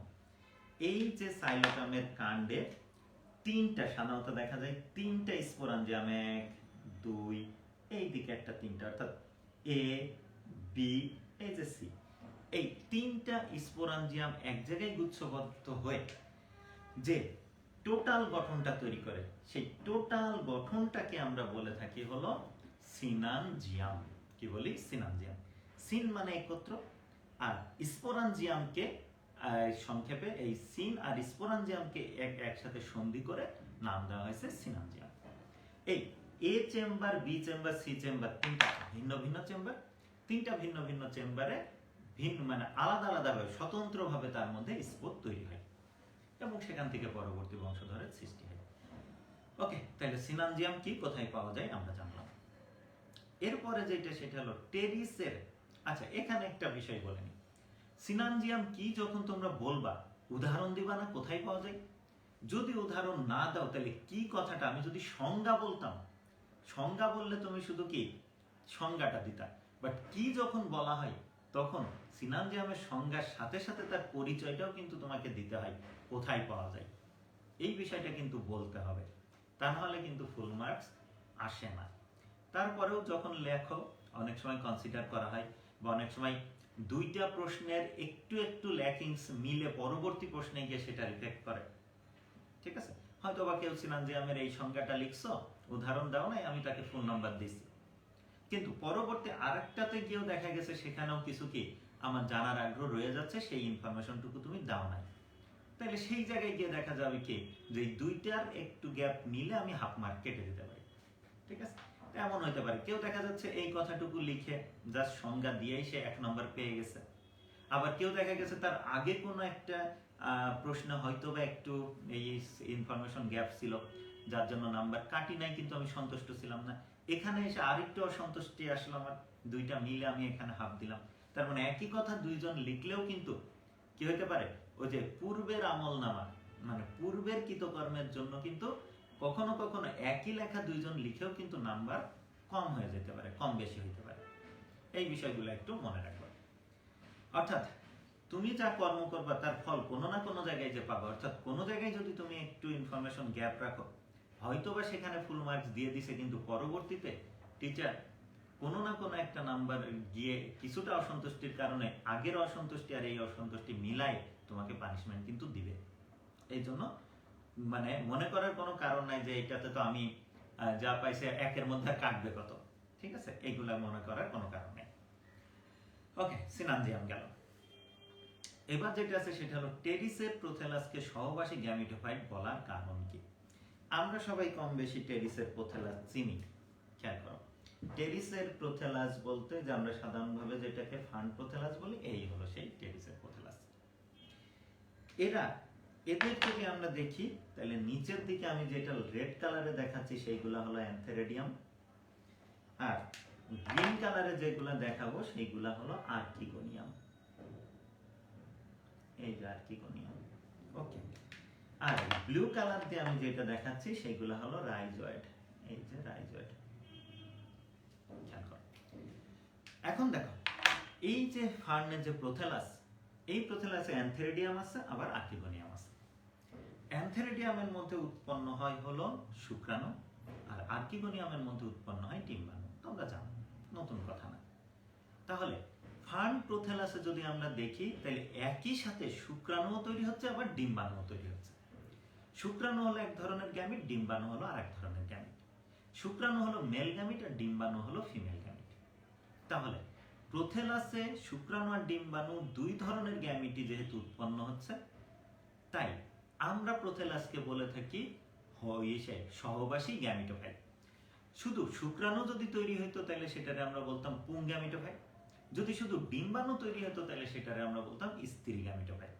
এই যে সাইলোটামের কাণ্ডে তিনটা সাধারণত দেখা যায়, তিনটা স্পোরানজিয়াম, 1 2 এই দিকে একটা তিনটা, অর্থাৎ এ বি এই যে সি, এই তিনটা স্পোরানজিয়াম এক জায়গায় গুচ্ছবদ্ধ হয়ে যে টোটাল গঠনটা তৈরি করে সেই টোটাল গঠনটাকে আমরা বলে থাকি হলো সিনানজিয়াম। কি বলি? সিনানজিয়াম। সিন মানে একত্র, আর স্পোরানজিয়ামকে সংক্ষেপে এই সিন আর স্পোরানজিয়ামকে একসাথে সন্ধি করে নাম দেওয়া হয়েছে সিনানজিয়াম। এই A chamber, B chamber, C chamber, তিনটা ভিন্ন ভিন্ন চেম্বার, তিনটা ভিন্ন ভিন্ন চেম্বারে ভিন্ন মানে আলাদা আলাদাভাবে স্বতন্ত্রভাবে তার মধ্যে স্পোর তৈরি হয় এবং সেখান থেকে পরবর্তী বংশধরের সৃষ্টি হয়। ওকে, তাহলে সিনানজিয়াম কি, কোথায় পাওয়া যায় আমরা জানলাম। এরপরে যেটা সেটা হলো টেরিসের। আচ্ছা, এখানে একটা বিষয় বলে নি, সিনানজিয়াম কি যখন তোমরা বলবা উদাহরণ দিবা না কোথায় পাওয়া যায়? যদি উদাহরণ না দাও তাহলে কি কথাটা, আমি যদি সংজ্ঞা বলতাম, সংজ্ঞা বললে তুমি শুধু কি সংজ্ঞাটা দিতা, বাট কি যখন বলা হয় তখন সিনানজিয়ামের সংজ্ঞার সাথে সাথে তার পরিচয়টাও কিন্তু তোমাকে দিতে হয়, কোথায় পাওয়া যায় এই বিষয়টা কিন্তু বলতে হবে, তা নাহলে কিন্তু ফুল মার্কস আসে না। তারপরেও যখন লেখো অনেক সময় কনসিডার করা হয়, বা অনেক সময় দুইটা প্রশ্নের একটু একটু ল্যাকিংস মিলে পরবর্তী প্রশ্নে গিয়ে সেটা রিফ্লেক্ট করে। ঠিক আছে, হয়তো বা কেউ সিনানজিয়ামের এই সংজ্ঞাটা লিখছো, উদাহরণ দাও নাই, আমি তাকে ফোন নাম্বার দিচ্ছি, কিন্তু পরবর্তী আরেকটাতে গিয়েও দেখা গেছে সেখানেও কিছু কি আমার জানার আগ্রহ রয়ে যাচ্ছে, সেই ইনফরমেশনটুকু তুমি দাও নাই, তাহলে সেই জায়গায় গিয়ে দেখা যাবে কি যে দুইটার একটু গ্যাপ মিলে আমি হাফ মার্ক কেটে দিতে পারি। ঠিক আছে, এমন হইতে পারে কেউ দেখা যাচ্ছে এই কথাটুকু লিখে জাস্ট সংজ্ঞা দিয়েই সে 1 নম্বর পেয়ে গেছে, আবার কেউ দেখা গেছে তার আগে কোনো একটা প্রশ্ন হয়তো বা একটু এই ইনফরমেশন গ্যাপ ছিল যার জন্য নাম্বার কাটি নাই, কিন্তু আমি সন্তুষ্ট ছিলাম না, এখানে এসে আরেকটু অসন্তুষ্টি আসলো আমার, দুইটা মিলে আমি এখানে হাফ দিলাম। তার মানে একই কথা দুইজন লিখলেও কিন্তু কি হতে পারে, ওই যে পূর্বের আমল নামা মানে পূর্বের কৃতকর্মের জন্য কিন্তু কখনো কখনো একই লেখা দুইজন লিখেও কিন্তু নাম্বার কম হয়ে যেতে পারে, কম বেশি হতে পারে। এই বিষয়গুলো একটু মনে রাখবে। অর্থাৎ তুমি যা কর্ম করবা তার ফল কোনো না কোনো জায়গায় যে পাবে, অর্থাৎ কোনো জায়গায় যদি তুমি একটু ইনফরমেশন গ্যাপ রাখো, হয়তোবা সেখানে ফুল মার্কস দিয়ে দিছে, কিন্তু পরবর্তীতে টিচার কোনো না কোনো একটা নাম্বার গিয়ে কিছুটা অসন্তুষ্টির কারণে আগের অসন্তুষ্টি আর এই অসন্তুষ্টি মিলাই তোমাকে পানিশমেন্ট কিন্তু দিবে। এই জন্য মানে মনে করার কোনো কারণ নাই যে এটাতে তো আমি যা পাইছে একের মধ্যে কাটবে কত, ঠিক আছে, এইগুলা মনে করার কোনো কারণ নেই। ওকে, সিনানজিয়াম গেল। এবার যেটা আছে সেটা হলো টেরিসের প্রোথেলাসকে সহবাসী গ্যামিটোফাইট বলার কারণ কি। আমরা সবাই কম বেশি টেরিসের প্রোথেলাস চিনি, খেয়াল করো। টেরিসের প্রোথেলাস বলতে যে আমরা সাধারণভাবে যেটাকে ফান্ড প্রোথেলাস বলি, এই হলো সেই টেরিসের প্রোথেলাস। এদের থেকে আমরা দেখি তাহলে নিচের দিকে আমি যেটা রেড কালারে দেখাচ্ছি সেইগুলা হলো অ্যানথেরিডিয়াম, আর গ্রিন কালারে যেগুলা দেখাবো সেইগুলা হলো আর্কিগোনিয়াম। এই যে আর্কিগোনিয়াম, ওকে। আর ব্লু কালার দিয়ে আমি যেটা দেখাচ্ছি সেইগুলা হলো রাইজয়েড, এই যে রাইজয়েড। এখন দেখো এই যে ফার্নের যে প্রোথেলাস, এই প্রোথেলাসে অ্যানথেরিডিয়াম আছে আবার আর্কিগোনিয়াম আছে। অ্যানথেরিডিয়ামের মধ্যে উৎপন্ন হয় হলো শুক্রাণু, আর আর্কিগোনিয়ামের মধ্যে উৎপন্ন হয় ডিম্বাণু। তোমরা জানো, নতুন কথা না। তাহলে ফার্ন প্রোথেলাসে যদি আমরা দেখি তাহলে একই সাথে শুক্রাণুও তৈরি হচ্ছে আবার ডিম্বাণুও তৈরি হচ্ছে। শুক্রাণু হলো এক ধরনের গ্যামিট, ডিম্বাণু হলো আরেক ধরনের গ্যামিট। শুক্রাণু হলো মেল গ্যামিট আর ডিম্বাণু হলো ফিমেল গ্যামিট। তাহলে প্রোথেলাসে শুক্রাণু আর ডিম্বাণু দুই ধরনের গ্যামিটই যেহেতু উৎপন্ন হচ্ছে, তাই আমরা প্রোথেলাসকে বলে থাকি সহবাসী গ্যামিটোফাইট। শুধু শুক্রাণু যদি তৈরি হইতো তাহলে সেটারে আমরা বলতাম পুং গ্যামিটোফাইট, যদি শুধু ডিম্বাণু তৈরি হতো তাহলে সেটারে আমরা বলতাম স্ত্রী গ্যামিটোফাইট।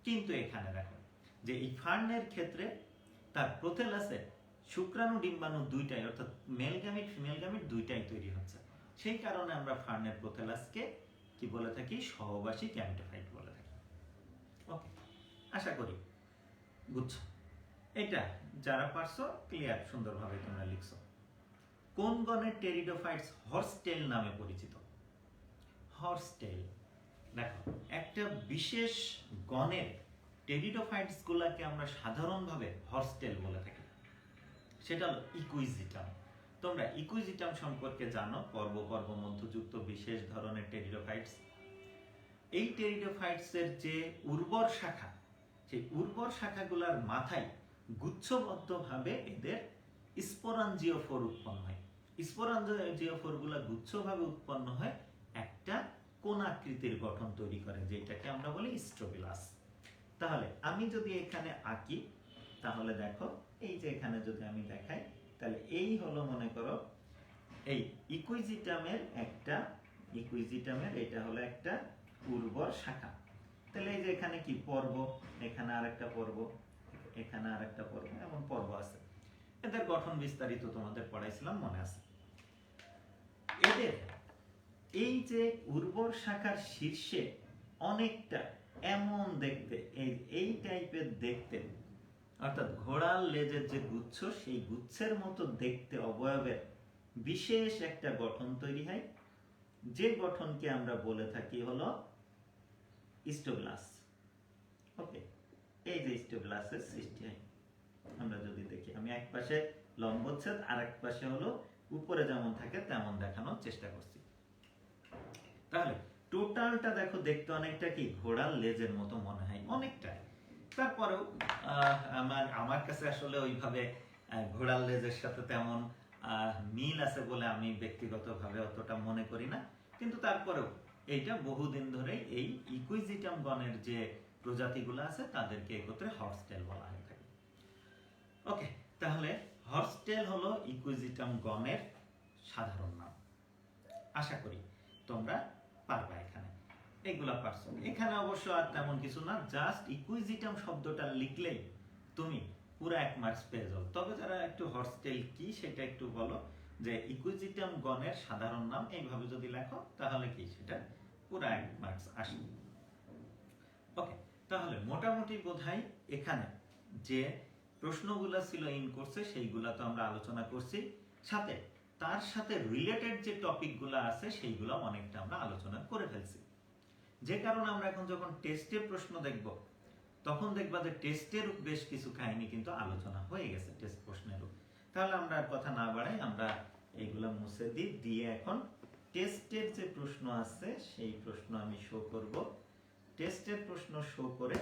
কিন্তু এখানে দেখো যে এই ফার্নের ক্ষেত্রে তার প্রোথেলাসে শুক্রাণু ডিম্বাণু দুইটাই, অর্থাৎ মেল গ্যামিট ফিমেল গ্যামিট দুইটাই তৈরি হচ্ছে। সেই কারণে আমরা ফার্নের প্রোথেলাসকে কি বলে থাকি, সহবাসী গ্যামিটোফাইট বলে থাকি। ওকে, আশা করি বুঝছো। এটা যারা পারছো ক্লিয়ার, সুন্দরভাবে তোমরা লিখছো। কোন গণের টেরিডোফাইটস হর্সটেল নামে পরিচিত? হর্সটেল, দেখো একটা বিশেষ গণের টেরিডোফাইটস গুলাকে আমরা সাধারণভাবে হর্সটেল বলে থাকি, সেটা হলো ইকুইজিটাম। তোমরা ইকুইজিটাম সম্পর্কে জানো, পর্ব পর্ব মধ্যযুক্ত বিশেষ ধরনের টেরিডোফাইটস। এই টেরিডোফাইটস এর যে উর্বর শাখা, সেই উর্বর শাখাগুলোর মাথায় গুচ্ছবদ্ধভাবে এদের স্পোরাঞ্জিওফোর উৎপন্ন হয়। স্পোরাঞ্জিওফোর গুলা গুচ্ছভাবে উৎপন্ন হয়, একটা কোণাকৃতির গঠন তৈরি করে, যেটাকে আমরা বলি স্ট্রোবিলাস। তাহলে আমি যদি এখানে আঁকি তাহলে দেখো এই যে এখানে যদি আমি দেখাই তাহলে এই হলো মনে করো এই ইকুইজিটামের এটা হলো একটা উর্বর শাখা। তাহলে এই যে এখানে কি পর্ব, এখানে আরেকটা পর্ব, এখানে আরেকটা পর্ব, এমন পর্ব আছে। এদের গঠন বিস্তারিত তোমাদের পড়াইছিলাম, মনে আছে। এদের এই যে উর্বর শাখার শীর্ষে অনেকটা এমন দেখতে, এই টাইপের দেখতে, অর্থাৎ ঘোড়ার লেজের যে গুচ্ছ, সেই গুচ্ছের মতো দেখতে অবয়বের বিশেষ একটা গঠন তৈরি হয়, যে গঠনকে আমরা বলে থাকি হলো স্টোব্লাস। ওকে, এই যে স্টোব্লাসের সৃষ্টি হয় আমরা যদি দেখি, আমি এক পাশে লম্বচ্ছেদ আর এক পাশে হলো উপরে যেমন থাকে তেমন দেখানোর চেষ্টা করছি। তাহলে টোটালটা দেখো দেখতে অনেকটা কি ঘোড়ার লেজের মতো মনে হয় অনেকটা। তারপরেও আমার কাছে আসলে ওইভাবে ঘোড়ার লেজের সাথে তেমন মিল আছে বলে আমি ব্যক্তিগতভাবে অতটা মনে করি না, কিন্তু তারপরেও এইটা বহুদিন ধরে এই ইকুইজিটাম গণের যে প্রজাতিগুলো আছে তাদেরকে একত্রে হর্সটেল বলা হয়ে থাকে। ওকে, তাহলে হর্সটেল হলো ইকুইজিটাম গণের সাধারণ নাম। আশা করি তোমরা পারবা, এগুলা পারছো। এখানে অবশ্য আর তেমন কিছু না, জাস্ট ইকুইজিটাম শব্দটা লিখলেই তুমি পুরো 1 মার্কস পেয়ে যাও। তবে যারা একটু হর্সটেল কি সেটা একটু বলো, যে ইকুইজিটাম গণের সাধারণ নাম, এইভাবে যদি লেখো তাহলে কি সেটা পুরো 1 মার্কস আসে। ওকে, তাহলে মোটামুটি বোধহয় এখানে যে প্রশ্নগুলো ছিল ইন কোর্সে সেইগুলা তো আমরা আলোচনা করছি, সাথে তার সাথে রিলেটেড যে টপিকগুলো আছে সেইগুলো অনেকটা আমরা আলোচনা করে ফেলছি। যে কারণে আমরা এখন যখন টেস্টের প্রশ্ন দেখব তখন দেখবা যে টেস্টের বেশ কিছু কাহিনী কিন্তু আলোচনা হয়ে গেছে টেস্ট প্রশ্নেরও। তাহলে আমরা আর কথা না বাড়াই, আমরা এইগুলো মুছে দিই, দিয়ে এখন টেস্টের যে প্রশ্ন আছে সেই প্রশ্ন আমি শো করব। টেস্টের প্রশ্ন শো করে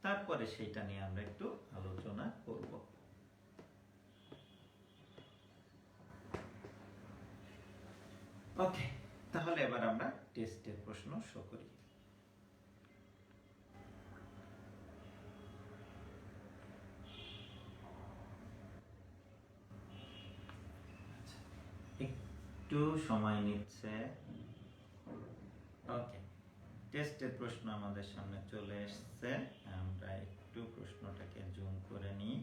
তারপরে সেইটা নিয়ে আমরা একটু আলোচনা করব। ওকে, তাহলে এবার আমরা টেস্টের প্রশ্ন শো করি। একটু সময় নিচ্ছে। ওকে, টেস্টের প্রশ্ন আমাদের সামনে চলে এসেছে, আমরা একটু প্রশ্নটাকে জুম করে নিই।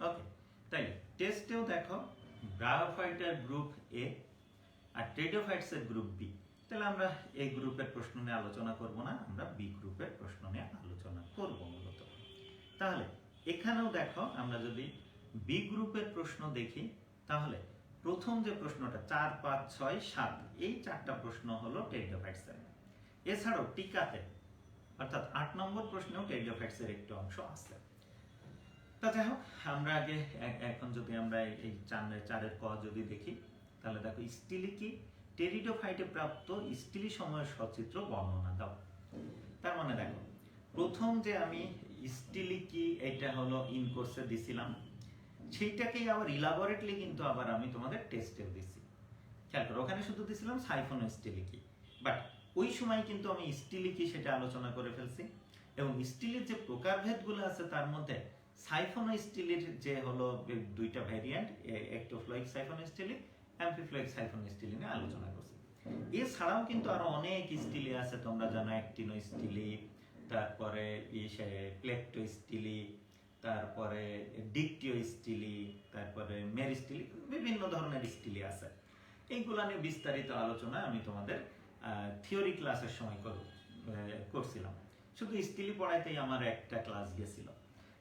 ওকে, তাই টেস্টেও দেখো ব্রায়োফাইটার গ্রুপ এ আর টেরিডোফাইটসের গ্রুপ বি। তাহলে আমরা এই গ্রুপের প্রশ্ন নিয়ে আলোচনা করব না, আমরা বি গ্রুপের প্রশ্ন নিয়ে আলোচনা করব মূলত। তাহলে এখানেও দেখো আমরা যদি বি গ্রুপের প্রশ্ন দেখি তাহলে প্রথম যে প্রশ্নটা 4, 5, 6, 7 এই 4টা প্রশ্ন হলো টেরিডোফাইটসের। এছাড়াও টিকাতে অর্থাৎ 8 নম্বর প্রশ্নেও টেরিডোফাইটসের একটু অংশ আছে। তা যাই হোক, আমরা আগে এখন যদি আমরা এই 4-এর ক যদি দেখি তাহলে দেখো স্টিলি কি, টেরিডোফাইটে প্রাপ্ত স্টিলি সময়ের সচিত্র বর্ণনা দাও। তার মানে দেখো প্রথম যে আমি স্টিলি কি এটা হলো ইন কোর্সে দিছিলাম, সেইটাকেই আবার ইলাবোরেটলি কিন্তু আবার আমি তোমাদের টেস্টেও দিছি। খেয়াল করো, ওখানে শুধু দিছিলাম সাইফোনো স্টিলি কি, বাট ওই সময় কিন্তু আমি স্টিলি কি সেটা আলোচনা করে ফেলছি। এবং স্টিলের যে প্রকারভেদগুলো আছে তার মধ্যে সাইফোনো স্টিলের যে হলো দুইটা ভ্যারিয়েন্ট, একটোফ্লোইক সাইফোনো স্টিলি, অ্যাম্ফিফ্লোইক সাইফোনো স্টিলি নিয়ে আলোচনা করছি। এছাড়াও কিন্তু আরো অনেক স্টিলি আছে, তোমরা জানো অ্যাক্টিনো স্টিলি, তারপরে প্লেকটো স্টিলি, তারপরে ডিকটিও স্টিলি, তারপরে মেরিস্টিলি, বিভিন্ন ধরনের স্টিলি আছে। এইগুলা নিয়ে বিস্তারিত আলোচনা আমি তোমাদের থিওরি ক্লাসের সময় করছিলাম। শুধু স্টিলি পড়াইতেই আমার একটা ক্লাস গেছিল।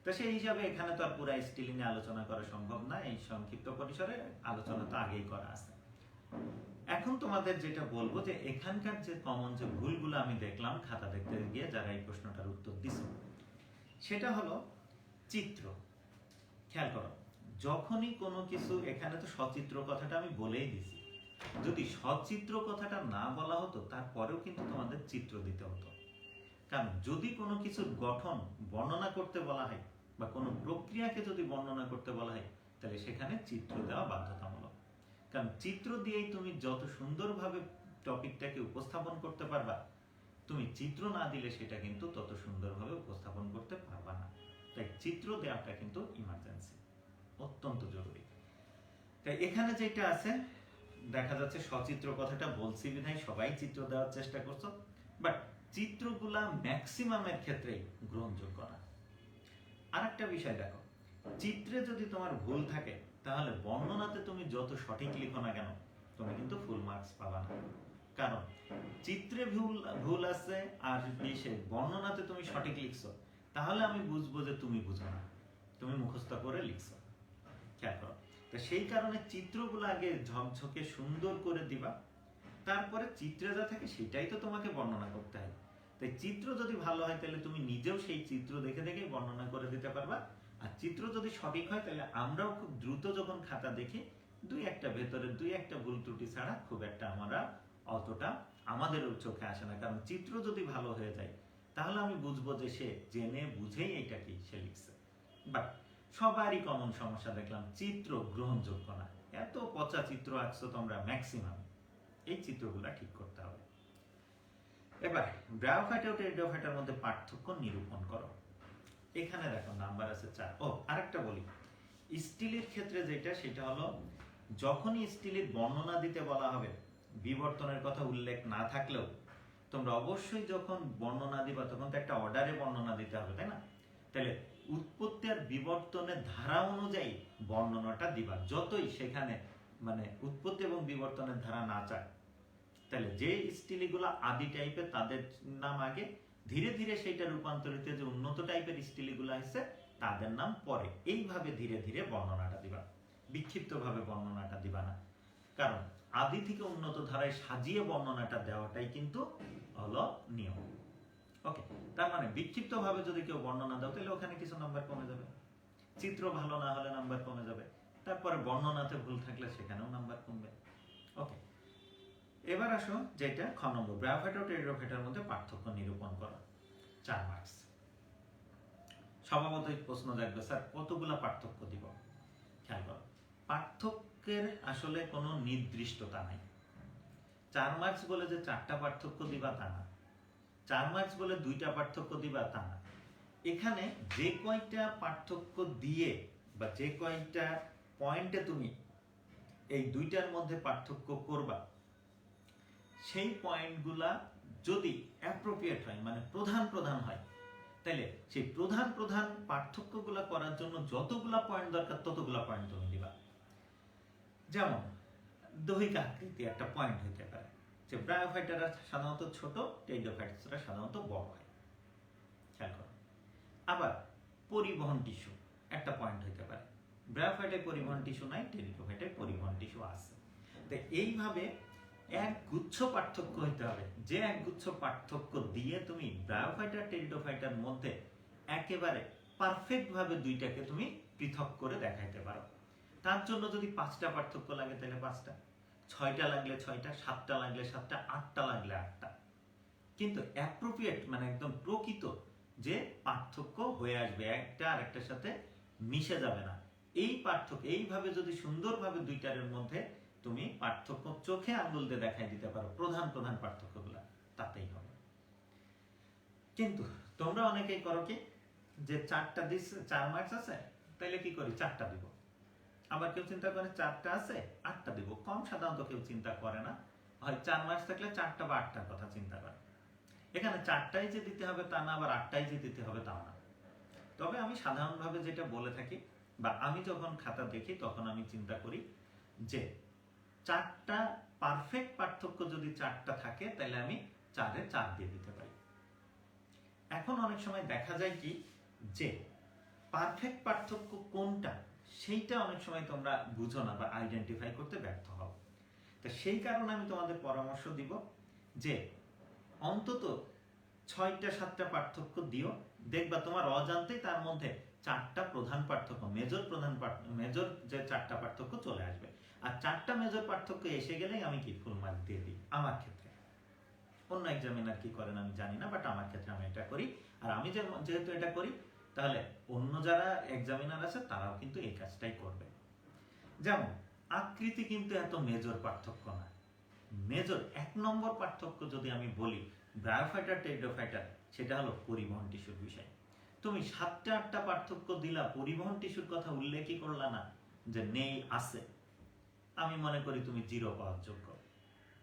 তো সেই হিসাবে এখানে তো আর পুরো স্টিলি নিয়ে আলোচনা করা সম্ভব না, এই সংক্ষিপ্ত পরিসরে আলোচনা তো আগেই করা আছে। এখন তোমাদের যেটা বলবো যে এখানকার যে কমন যে ভুলগুলো আমি দেখলাম খাতা দেখতে গিয়ে যারা এই প্রশ্নটার উত্তর দিছো, সেটা হলো চিত্র। খেয়াল করো, যখনই কোনো কিছু, এখানে তো সচিত্র কথাটা আমি বলেই দিছি, যদি সচিত্র কথাটা না বলা হতো তারপরেও কিন্তু তোমাদের চিত্র দিতে হতো। কারণ যদি কোনো কিছুর গঠন বর্ণনা করতে বলা হয় বা কোনো প্রক্রিয়াকে যদি বর্ণনা করতে বলা হয় তাহলে সেখানে চিত্র দেওয়া বাধ্যতামূলক। কারণ চিত্র দিয়েই তুমি যত সুন্দরভাবে টপিকটাকে উপস্থাপন করতে পারবা, তুমি চিত্র না দিলে সেটা কিন্তু তত সুন্দরভাবে উপস্থাপন করতে পারবা না। তাই চিত্র দেওয়াটা কিন্তু ইমার্জেন্সি, অত্যন্ত জরুরি। তাই এখানে যেটা আছে দেখা যাচ্ছে সচিত্র কথাটা বলছি বিধায় সবাই চিত্র দেওয়ার চেষ্টা করছো, বাট চিত্রগুলা ম্যাক্সিমামের ক্ষেত্রেই গ্রহণযোগ্য না। আর একটা বিষয় দেখো, চিত্রে যদি তোমার ভুল থাকে তাহলে বর্ণনাতে তুমি যত সঠিক লিখো না কেন তুমি কিন্তু ফুল মার্কস পাবা না। কারণ চিত্রে ভুল আছে আর বর্ণনাতে তুমি সঠিক লিখছো, তাহলে আমি বুঝবো যে তুমি বুঝো না, তুমি মুখস্থ করে লিখছো। খেয়াল করো, তো সেই কারণে চিত্রগুলো আগে ঝকঝকে সুন্দর করে দিবা, তারপরে চিত্রে যা থাকে সেটাই তো তোমাকে বর্ণনা করতে হয়। তাই চিত্র যদি ভালো হয় তাহলে তুমি নিজেও সেই চিত্র দেখে দেখে বর্ণনা করে দিতে পারবা। আর চিত্র যদি সঠিক হয় তাহলে আমরাও খুব দ্রুত যখন খাতা দেখি ভেতরে দুই একটা ভুল ত্রুটি ছাড়া খুব একটা আমরা অতটা আমাদের চোখে আসে না। কারণ চিত্র যদি ভালো হয়ে যায় তাহলে আমি বুঝবো যে সে জেনে বুঝেই এটা কি সে লিখছে। বাট সবারই কমন সমস্যা দেখলাম, চিত্র গ্রহণযোগ্য না, এত পচা চিত্র আঁকছো তোমরা ম্যাক্সিমাম, এই চিত্রগুলা ঠিক করতে হবে। এবার ব্রায়োফাইটা ও টেরিডোফাইটার মধ্যে পার্থক্য নিরূপণ করো। এখানে দেখো নাম্বার আছে 4। ও আরেকটা বলি, স্টিলের ক্ষেত্রে যেটা সেটা হলো যখনই স্টিলের বর্ণনা দিতে বলা হবে, বিবর্তনের কথা উল্লেখ না থাকলেও তোমরা অবশ্যই যখন বর্ণনা দিবা তখন তো একটা অর্ডারে বর্ণনা দিতে হবে, তাই না? তাহলে উৎপত্তি আর বিবর্তনের ধারা অনুযায়ী বর্ণনাটা দিবা। যতই সেখানে মানে উৎপত্তি এবং বিবর্তনের ধারা না চায়, তাহলে যে স্টিলিগুলো আদি টাইপের তাদের নাম আগে, ধীরে ধীরে সেইটা রূপান্তরিত যে উন্নত টাইপের স্টিলিগুলো আসছে তাদের নাম পরে। এইভাবে ধীরে ধীরে বর্ণনাটা দিবা, বিক্ষিপ্তভাবে বর্ণনাটা দিবা না। কারণ আদি থেকে উন্নত ধারায় সাজিয়ে বর্ণনাটা দেওয়াটাই কিন্তু হলো নিয়ম। ওকে, তার মানে বিক্ষিপ্তভাবে যদি কেউ বর্ণনা দাও তাহলে ওখানে কিছু নাম্বার কমে যাবে, চিত্র ভালো না হলে নাম্বার কমে যাবে, তারপরে বর্ণনাতে ভুল থাকলে সেখানেও নাম্বার কমবে। ওকে, এবার আসো যেটা খ নম্বর, ব্রায়োফাইটা ও টেরিডোফাইটার মধ্যে পার্থক্য নিরূপণ করা, 4 মার্কস। স্বভাবতই প্রশ্ন জাগবে, স্যার কতগুলা পার্থক্য দিব? খেয়াল করো, পার্থক্যের আসলে কোনো নির্দিষ্টতা নাই। 4 মার্কস বলে যে 4টা পার্থক্য দিবা তা না, 4 মার্কস বলে 2টা পার্থক্য দিবা তা না। এখানে যে কয়টা পার্থক্য দিয়ে বা যে কয়টা পয়েন্টে তুমি এই দুইটার মধ্যে পার্থক্য করবা, সেই পয়েন্টগুলা যদি অ্যাপ্রোপ্রিয়েট হয়, মানে প্রধান প্রধান হয়, তাহলে সেই প্রধান প্রধান পার্থক্যগুলা করার জন্য যতগুলা পয়েন্ট দরকার ততগুলা পয়েন্ট তুমি দিবা। যেমন দৈহিক আকৃতি একটা পয়েন্ট হইতে পারে, যে ব্রায়োফাইটাররা সাধারণত ছোট, টেরিডোফাইটাসরা সাধারণত বড় হয়, খেয়াল করো। আবার পরিবহন টিস্যু একটা পয়েন্ট হইতে পারে, ব্রায়োফাইটায় পরিবহন টিস্যু নাই, টেরিডোফাইটায় পরিবহন টিস্যু আছে। তো এইভাবে এক গুচ্ছ পার্থক্য হইতে হবে, যে এক গুচ্ছ পার্থক্য দিয়ে তুমি ব্রায়োফাইটার টেরিডোফাইটার মধ্যে একেবারে পারফেক্ট ভাবে দুইটাকে তুমি পৃথক করে দেখাইতে পারো। তার জন্য যদি 5টা পার্থক্য লাগে তাহলে 5টা, 6টা লাগলে 6টা, 7টা লাগলে 7টা, 8টা লাগলে 8টা। কিন্তু অ্যাপ্রোপ্রিয়েট মানে একদম প্রকৃত যে পার্থক্য হয়ে আসবে, একটা আর একটার সাথে মিশে যাবে না, এই পার্থক্য এইভাবে যদি সুন্দরভাবে দুইটার মধ্যে তুমি পার্থক্য চোখে আঙ্গুল দিয়ে দেখাই দিতে পারো, প্রধান প্রধান পার্থক্যগুলো, তাতেই হবে। কিন্তু তোমরা অনেকেই করো কি, যে 4টা দিচ্ছে, 4 মার্কস আছে, তাইলে কি করি 4টা দিব। আবার কেউ চিন্তা করে 4টা আছে 8টা দিব, কম সাধারণত কেউ চিন্তা করে না, হয় 4 মার্কস থাকলে 4টা বা 8টার কথা চিন্তা করে। এখানে 4টাই যে দিতে হবে তা না, আবার 8টাই যে দিতে হবে তাও না। তবে আমি সাধারণভাবে যেটা বলে থাকি, বা আমি যখন খাতা দেখি তখন আমি চিন্তা করি যে 4টা পারফেক্ট পার্থক্য যদি 4টা থাকে তাহলে আমি 4-এ 4 দিয়ে দিতে পারি। এখন অনেক সময় দেখা যায় কি, যে পারফেক্ট পার্থক্য কোনটা সেইটা অনেক সময় তোমরা বুঝো না বা আইডেন্টিফাই করতে ব্যর্থ হও। তো সেই কারণে আমি তোমাদের পরামর্শ দিব যে অন্তত 6টা 7টা পার্থক্য দিও, দেখবা তোমার অজান্তেই তার মধ্যে 4টা প্রধান পার্থক্য, মেজর যে 4টা পার্থক্য চলে আসবে। আর 4টা মেজর পার্থক্য এসে গেলেই আমি কি ফুল মার্ক দিয়ে দিই আমার ক্ষেত্রে। অন্য এক্সামিনার কি করেন আমি জানি না, বাট আমার ক্ষেত্রে আমি এটা করি। আর আমি যেহেতু এটা করি, তাহলে অন্য যারা এক্সামিনার আছে তারাও কিন্তু এই কাজটাই করবে। যেমন আকৃতি কিন্তু এত মেজর পার্থক্য না। মেজর 1 নম্বর পার্থক্য যদি আমি বলি ব্রায়োফাইটার টেরিডোফাইটার, সেটা হলো পরিবহন টিস্যুর বিষয়। তুমি 7টা 8টা পার্থক্য দিলা, পরিবহন টিস্যুর কথা উল্লেখই করলা না, যে নেই আছে, আমি মনে করি তুমি 0 পাওয়ার যোগ্য।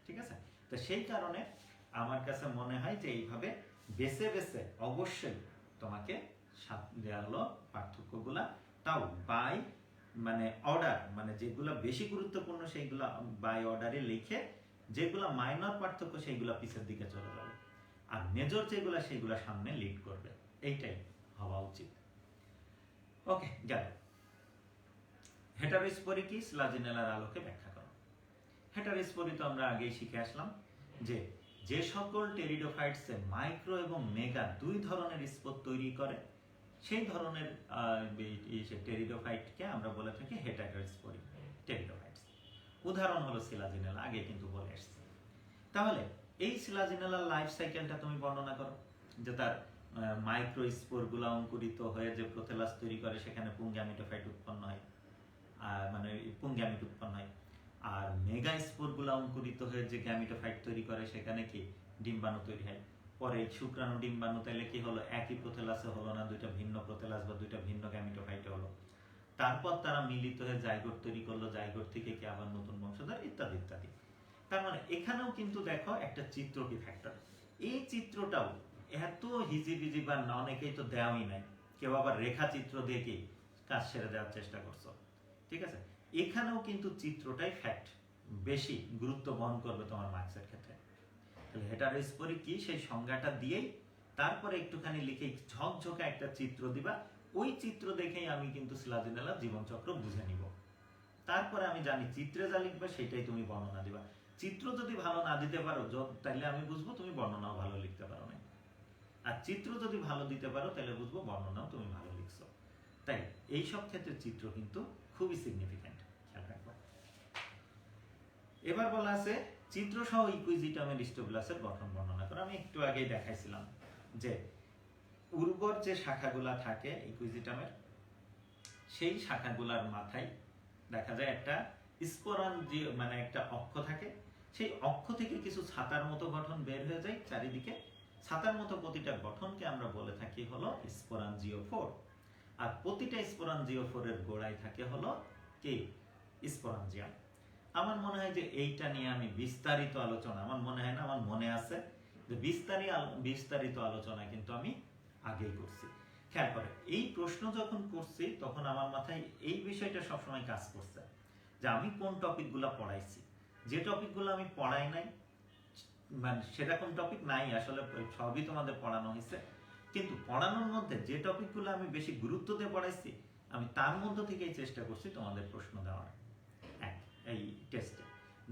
ঠিক আছে? তো সেই কারণে আমার কাছে মনে হয় যে এইভাবে বেছে বেছে অবশ্যই তোমাকে দেওয়া হলো পার্থক্যগুলা, তাও বাই মানে অর্ডার, মানে যেগুলো বেশি গুরুত্বপূর্ণ সেইগুলা বাই অর্ডারে লিখে, যেগুলো মাইনর পার্থক্য সেইগুলো পিছের দিকে চলে যাবে, আর মেজর যেগুলো সেইগুলো সামনে লিড করবে। এইটাই হওয়া উচিত। ওকে, গেল। হেটারোস্পোরি কি, স্লাজিনেলার আলোকে ব্যাখ্যা করো। হেটারোস্পোরি তো আমরা আগেই শিখে আসলাম, যে সকল টেরিডোফাইটসে মাইক্রো এবং মেগা 2 ধরনের স্পোর তৈরি করে, সেই ধরনের টেরিডোফাইটকে আমরা বলে থাকি হেটারোস্পোরি টেরিডোফাইটস। উদাহরণ হলো সিলাজিনেলা, আগে কিন্তু বলে আসছি। তাহলে এই সিলাজিনেলার লাইফ সাইকেলটা তুমি বর্ণনা করো, যে তার মাইক্রো স্পোরগুলো অঙ্কুরিত হয়ে যে প্রোথেলাস তৈরি করে, সেখানে পুংগ্যামিটোফাইট উৎপন্ন হয়, মানে পুংগ্যামিট উৎপন্ন হয়। আর মেগা স্পোরগুলো অঙ্কুরিত হয়ে যে গ্যামিটোফাইট তৈরি করে, সেখানে কি ডিম্বাণু তৈরি হয়। পরে শুক্রাণু ডিম্বাণু তাইলে কি হলো, একই প্রোথেলাসে হলো না, 2টা ভিন্ন প্রোথেলাস বা 2টা ভিন্ন গ্যামিটোফাইটে হলো। তারপর তারা মিলিত হয়ে জাইগোট তৈরি করলো, জাইগোট থেকে কি আবার নতুন বংশধর, ইত্যাদি ইত্যাদি। তার মানে এখানেও কিন্তু দেখো একটা চিত্র কি ফ্যাক্টর, এই চিত্রটাও এত হিজিবিজি বা অনেকেই তো দেওয়াই নাই, কেউ আবার রেখা চিত্র দিয়ে কি কাজ সেরে দেওয়ার চেষ্টা করছো। ঠিক আছে? এখানেও কিন্তু চিত্রটাই ফ্যাক্ট বেশি গুরুত্ব বহন করবে তোমার মার্কসের ক্ষেত্রে। তাহলে হেটারোস্পোরি কি সেই সংজ্ঞাটা দিয়েই তারপরে একটুখানি লিখে ঝকঝকে একটা চিত্র দিবা, ওই চিত্র দেখেই আমি কিন্তু সিলাজিনেলার জীবনচক্র বুঝে নিব। তারপরে আমি জানি চিত্রে যা লিখবে সেটাই তুমি বর্ণনা দিবা। চিত্র যদি ভালো না দিতে পারো তাহলে আমি বুঝবো তুমি বর্ণনাও ভালো লিখতে পারো না, আর চিত্র যদি ভালো দিতে পারো তাহলে বুঝবো বর্ণনাও তুমি ভালো লিখছো। তাই এইসব ক্ষেত্রে চিত্র কিন্তু খুবই সিগনিফিক্যান্ট, খেয়াল রাখবো। এবার বলা আছে চিত্র সহ ইকুইজিটামের স্টোবিলাসের গঠন বর্ণনা করো। আমি একটু আগেই দেখাইছিলাম যে উর্বর যে শাখাগুলা থাকে ইকুইজিটামের, সেই শাখাগুলার মাথায় দেখা যায় একটা স্পোরাঞ্জিও মানে একটা অক্ষ থাকে, সেই অক্ষ থেকে কিছু ছাতার মতো গঠন বের হয়ে যায় চারিদিকে। ছাতার মতো প্রতিটা গঠনকে আমরা বলে থাকি হলো স্পোরাঞ্জিওফোর, আর প্রতিটা স্পোরাঞ্জিওফোরের গোড়ায় থাকে হলো কি স্পোরাঞ্জিয়াম। আমার মনে হয় যে এইটা নিয়ে আমি বিস্তারিত আলোচনা, আমার মনে হয় না, আমার মনে আছে যে বিস্তারিত আলোচনা কিন্তু আমি আগেই করছি। খেয়াল করে এই প্রশ্ন যখন করছি তখন আমার মাথায় এই বিষয়টা সবসময় কাজ করছে যে আমি কোন টপিকগুলো পড়াইছি, যে টপিকগুলো আমি পড়াই নাই মানে সেরকম টপিক নাই, আসলে সবই তোমাদের পড়ানো হয়েছে, কিন্তু পড়ানোর মধ্যে যে টপিকগুলো আমি বেশি গুরুত্ব দিয়ে পড়াইছি আমি তার মধ্য থেকেই চেষ্টা করছি তোমাদের প্রশ্ন দেওয়ার এই টেস্টে।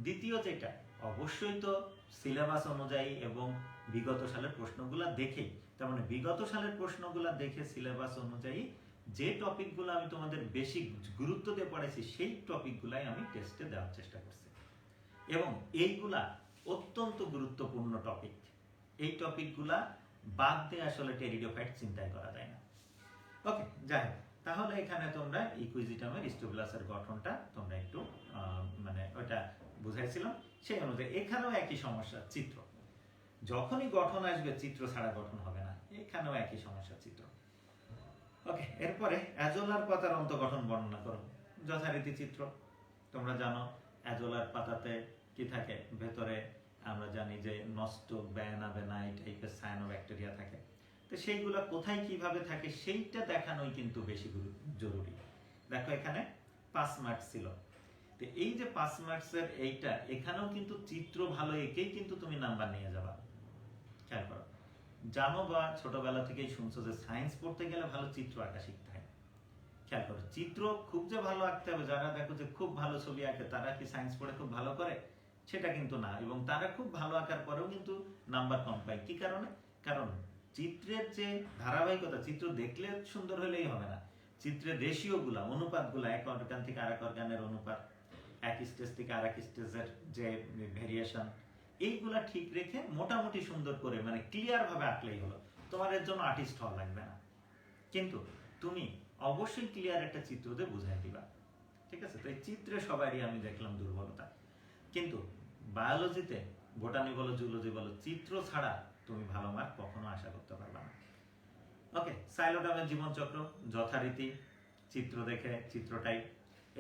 দ্বিতীয় যেটা, অবশ্যই তো সিলেবাস অনুযায়ী এবং বিগত সালের প্রশ্নগুলো দেখেই, তার মানে বিগত সালের প্রশ্নগুলো দেখে সিলেবাস অনুযায়ী যে টপিকগুলো আমি তোমাদের বেশি গুরুত্ব দিয়ে পড়াইছি সেই টপিকগুলাই আমি টেস্টে দেওয়ার চেষ্টা করছি, এবং এইগুলা অত্যন্ত গুরুত্বপূর্ণ টপিক। এই টপিকগুলা বাদ দিয়ে আসলে টেরিডোফাইট চিন্তাই করা যায় না। ওকে, যাই হোক, তাহলে এখানে তোমরা ইকুইজিটামের স্টোবিলাসের গঠনটা তোমরা একটু মানে ওটা বুঝাইছিলাম, সেই অনুযায়ী এখানেও একই সমস্যা, চিত্র যখনই গঠন আসবে চিত্র ছাড়া গঠন হবে না, এখানেও একই সমস্যা, চিত্র। ওকে, এরপরে অ্যাজোলার পাতার অন্তঃগঠন বর্ণনা করো। যথারীতি চিত্র, তোমরা জানো অ্যাজোলার পাতাতে কি থাকে, ভেতরে আমরা জানি যে নষ্ট ব্যানা বেনা এই টাইপের সায়ানোব্যাকটেরিয়া থাকে, তো সেইগুলো কোথায় কিভাবে থাকে সেইটা দেখানোই কিন্তু বেশি জরুরি। দেখো এখানে 5 মার্কস ছিল, তো এই যে 5 মার্কসের এইটা, এখানেও কিন্তু চিত্র ভালো এঁকেই কিন্তু তুমি নাম্বার নিয়ে যাবা। খেয়াল করো, জানো বা ছোটবেলা থেকেই শুনছো যে সায়েন্স পড়তে গেলে ভালো চিত্র আঁকা শিখতে হয়। খেয়াল করো, চিত্র খুব যে ভালো আঁকতে হবে, যারা দেখো যে খুব ভালো ছবি আঁকে তারা কি সায়েন্স পড়ে খুব ভালো করে, সেটা কিন্তু না, এবং তারা খুব ভালো আঁকার পরেও কিন্তু নাম্বার কম পায়। কি কারণে? কারণ চিত্রের যে ধারাবাহিকতা, চিত্র দেখলে সুন্দর হলেই হবে না, চিত্রের রেশিও গুলা, অনুপাত গুলা, এক অর্গান থেকে আরেক অর্গানের অনুপাত, এক স্টেজ থেকে আরেক স্টেজের যে ভেরিয়েশন, এইগুলা ঠিক রেখে মোটামুটি সুন্দর করে মানে ক্লিয়ার ভাবে আঁকলেই হলো। তোমার এর জন্য আর্টিস্ট হওয়া লাগবে না, কিন্তু তুমি অবশ্যই ক্লিয়ার একটা চিত্র দিয়ে বুঝাই দিবা। ঠিক আছে, তো এই চিত্রে সবারই আমি দেখলাম দুর্বলতা, কিন্তু বায়োলজিতে, বোটানি বলো জুলজি বলো, চিত্র ছাড়া তুমি ভালো মার্ক কখনো আশা করতে পারবে না। ওকে, সাইলোডামের জীবনচক্র যথারীতি চিত্র দেখে চিত্রটাই,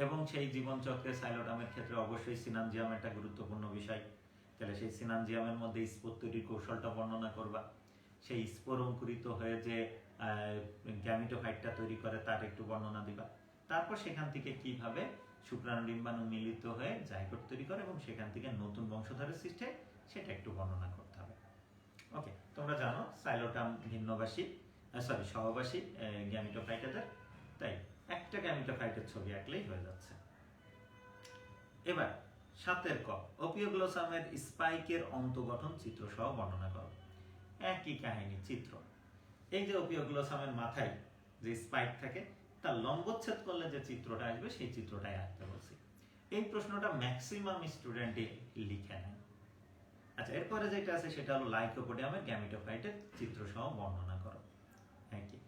এবং সেই জীবনচক্রে সাইলোডামের ক্ষেত্রে অবশ্যই সিনানজিয়াম একটা গুরুত্বপূর্ণ বিষয়। তাহলে সেই সিনানজিয়ামের মধ্যে স্পোর তৈরির কৌশলটা বর্ণনা করবা, সেই স্পোর অঙ্কুরিত হয়ে যে গ্যামিটোফাইটটা তৈরি করে তার একটু বর্ণনা দিবা, তারপর সেখান থেকে কিভাবে শুক্রাণু ডিম্বাণু মিলিত হয়ে জাইগোট তৈরি করে এবং সেখান থেকে নতুন বংশধরের সৃষ্টি হয় সেটা একটু বর্ণনা করতে হবে। ওকে, তোমরা জানো সাইলোটাম ভিন্নবাসী সহবাসী গ্যামিটোফাইটেদের, তাই একটা গ্যামিটোফাইটের ছবি আঁকলেই হয়ে যাচ্ছে। এবার 7 ক, ওপিওগ্লোসামের স্পাইকের অন্তঃগঠন চিত্র সহ বর্ণনা করো। একই কাহিনী, চিত্র। এই যে ওপিওগ্লোসামের মাথায় যে স্পাইক থাকে তার লম্বচ্ছেদ করলে যে চিত্রটা আসবে সেই চিত্রটাই আঁকতে বলছি। এই প্রশ্নটা ম্যাক্সিমাম স্টুডেন্টই লিখে নেয়। আচ্ছা, এরপরে যেটা আছে সেটা হলো লাইকোপোডিয়ামের গ্যামিটোফাইটের চিত্র সহ বর্ণনা করো। একই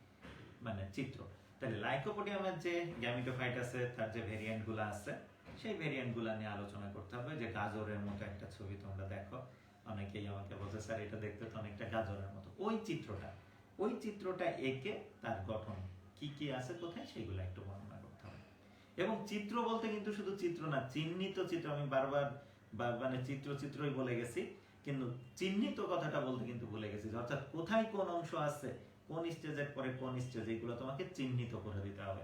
মানে চিত্র। তাহলে লাইকোপোডিয়ামের যে গ্যামিটোফাইট আছে তার যে ভেরিয়েন্ট গুলো আছে সেই ভেরিয়েন্ট গুলা নিয়ে আলোচনা করতে হবে। যে গাজরের মতো একটা ছবি তোমরা দেখো, অনেকেই আমাকে বলছে স্যার এটা দেখতে তো অনেকটা গাজরের মতো, ওই চিত্রটা এঁকে তার গঠন কি কি আছে কোথায় সেগুলো একটু বর্ণনা করতে হবে। এবং চিত্র বলতে কিন্তু শুধু চিত্র না, চিহ্নিত চিত্র, আমি বারবার মানে চিত্রই বলে গেছি, কিন্তু চিহ্নিত কথাটা বলতে কিন্তু ভুলে গেছি, অর্থাৎ কোথায় কোন অংশ আছে, কোন স্টেজের পরে কোন স্টেজ, এইগুলো তোমাকে চিহ্নিত করে দিতে হবে।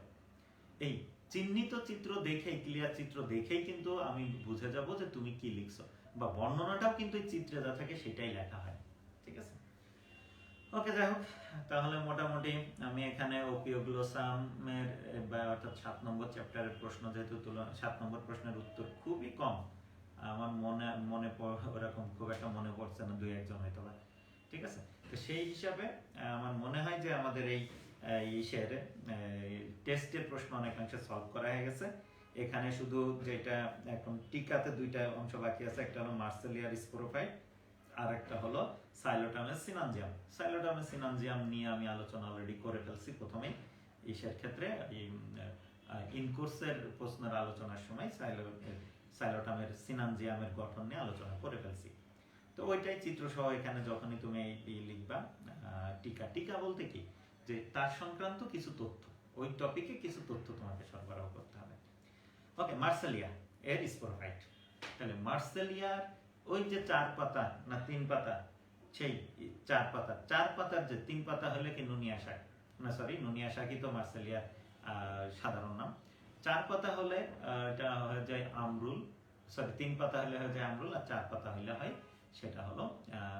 এই চিহ্নিত চিত্র দেখেই, ক্লিয়ার চিত্র দেখেই কিন্তু আমি বুঝে যাব যে তুমি কি লিখছো, বা বর্ণনাটাও কিন্তু এই চিত্রে যা থাকে সেটাই লেখা হয়। ঠিক আছে, ওকে, যাই হোক, তাহলে মোটামুটি আমি এখানে ওপিওগ্লোসামের অর্থাৎ 7 নম্বর চ্যাপ্টারের প্রশ্ন যেহেতু 7 নম্বর প্রশ্নের উত্তর খুবই কম, আমার মনে ওরকম খুব একটা মনে পড়ছে না, 2-1 হয়তো বা। ঠিক আছে, তো সেই হিসাবে আমার মনে হয় যে আমাদের এই ইসের টেস্টের প্রশ্ন অনেকাংশে সলভ করা হয়ে গেছে। এখানে শুধু যেটা এখন টিকাতে 2টা অংশ বাকি আছে, একটা হলো মার্সেলিয়ার স্পোরোফাইট, আর একটা হলো সাইলোটামের সিনানজিয়াম। সাইলোটামের সিনানজিয়াম নিয়ে আমি আলোচনা অলরেডি করে ফেলছি প্রথমেই ইসের ক্ষেত্রে, ইনকোর্সের প্রশ্নের আলোচনার সময় সাইলোটামের সিনানজিয়ামের গঠন নিয়ে আলোচনা করে ফেলছি। তো ওইটাই চিত্র সহ এখানে যখনই তুমি এই লিখবা টিকা, টিকা বলতে কি, যে তার সংক্রান্ত কিছু তথ্য, ওই টপিকে কিছু তথ্য তোমাকে সরবরাহ করতে হবে। ওকে, মার্সেলিয়া এর স্পোরোফাইট। তাহলে মার্সেলিয়ার ওই যে 4 পাতা না 3 পাতা, সেই 4 পাতা, 4 পাতার যে 3 পাতা হলে কি নুনিয়া শাক, না সরি নুনিয়া শাকই তো মার্সেলিয়ার সাধারণ নাম। 4 পাতা হলে এটা হয়ে যায় আমরুল, সরি 3 পাতা হলে হয়ে যায় আমরুল, আর 4 পাতা হলে হয় সেটা হলো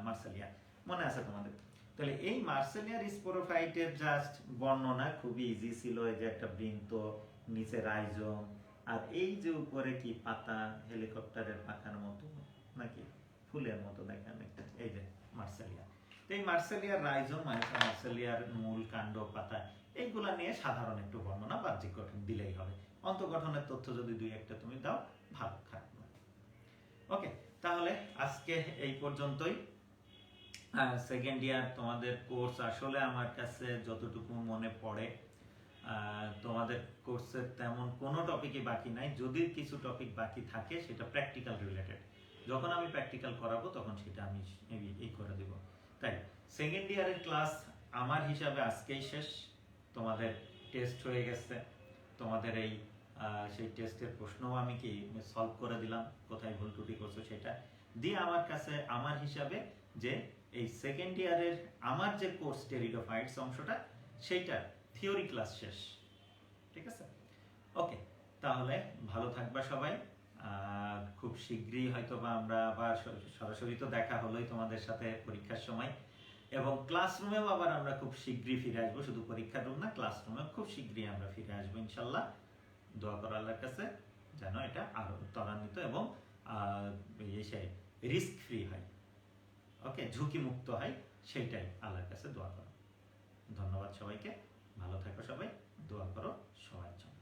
মার্সেলিয়া। মনে আছে তোমাদের? তাহলে এই মার্সেলিয়ার স্পোরোফাইটের জাস্ট বর্ণনা খুবই ইজি ছিল। এই যে একটা বৃন্ত, নিচে রাইজোম, আর এই যে উপরে কি পাতা, হেলিকপ্টারের পাখার মতো নাকি ফুলের মতো দেখেন একটা, এই যে মার্সেলিয়া। তো এই মার্সেলিয়ার রাইজোম, মার্সেলিয়ার মূল, কাণ্ড, পাতা, এইগুলা নিয়ে সাধারণ একটু বর্ণনা, বাহ্যিক গঠন দিলেই হবে। অন্তঃগঠনের তথ্য যদি 2-1টা তুমি দাও, ভালো, খারাপ না। ওকে, তাহলে আজকে এই পর্যন্তই। সেকেন্ড ইয়ার তোমাদের কোর্স আসলে আমার কাছে যতটুকু মনে পড়ে, তোমাদের কোর্সের তেমন কোনো টপিকই বাকি নাই। যদি কিছু টপিক বাকি থাকে সেটা প্র্যাকটিক্যাল রিলেটেড, যখন আমি প্র্যাকটিক্যাল করাবো তখন সেটা আমি এই করে দেব। তাই সেকেন্ড ইয়ারের ক্লাস আমার হিসাবে আজকেই শেষ। তোমাদের টেস্ট হয়ে গেছে, তোমাদের এই সেই টেস্টের প্রশ্নও আমি কি সলভ করে দিলাম, কোথায় ভুল ত্রুটি করছো সেটা দিয়ে আমার কাছে, আমার হিসাবে যে এই সেকেন্ড ইয়ারের আমার যে কোর্স টেরিডোফাইটস অংশটা, সেইটা থিওরি ক্লাস শেষ। ঠিক আছে, ওকে, তাহলে ভালো থাকবা সবাই। খুব শীঘ্রই হয়তো বা আমরা আবার সরাসরি তো দেখা হলোই তোমাদের সাথে পরীক্ষার সময়, এবং ক্লাসরুমেও আবার আমরা খুব শীঘ্রই ফিরে আসবো। শুধু পরীক্ষার রুম না, ক্লাসরুমেও খুব শীঘ্রই আমরা ফিরে আসবো ইনশাল্লাহ। দোয়া করো আল্লাহর কাছে যেন এটা আরো ত্বরান্বিত এবং রিস্ক ফ্রি হয়, ওকে, ঝুঁকি মুক্ত হয়, সেইটাই আল্লাহর কাছে দোয়া করো। ধন্যবাদ সবাইকে, ভালো থাকো সবাই, দোয়া করো সবার জন্য।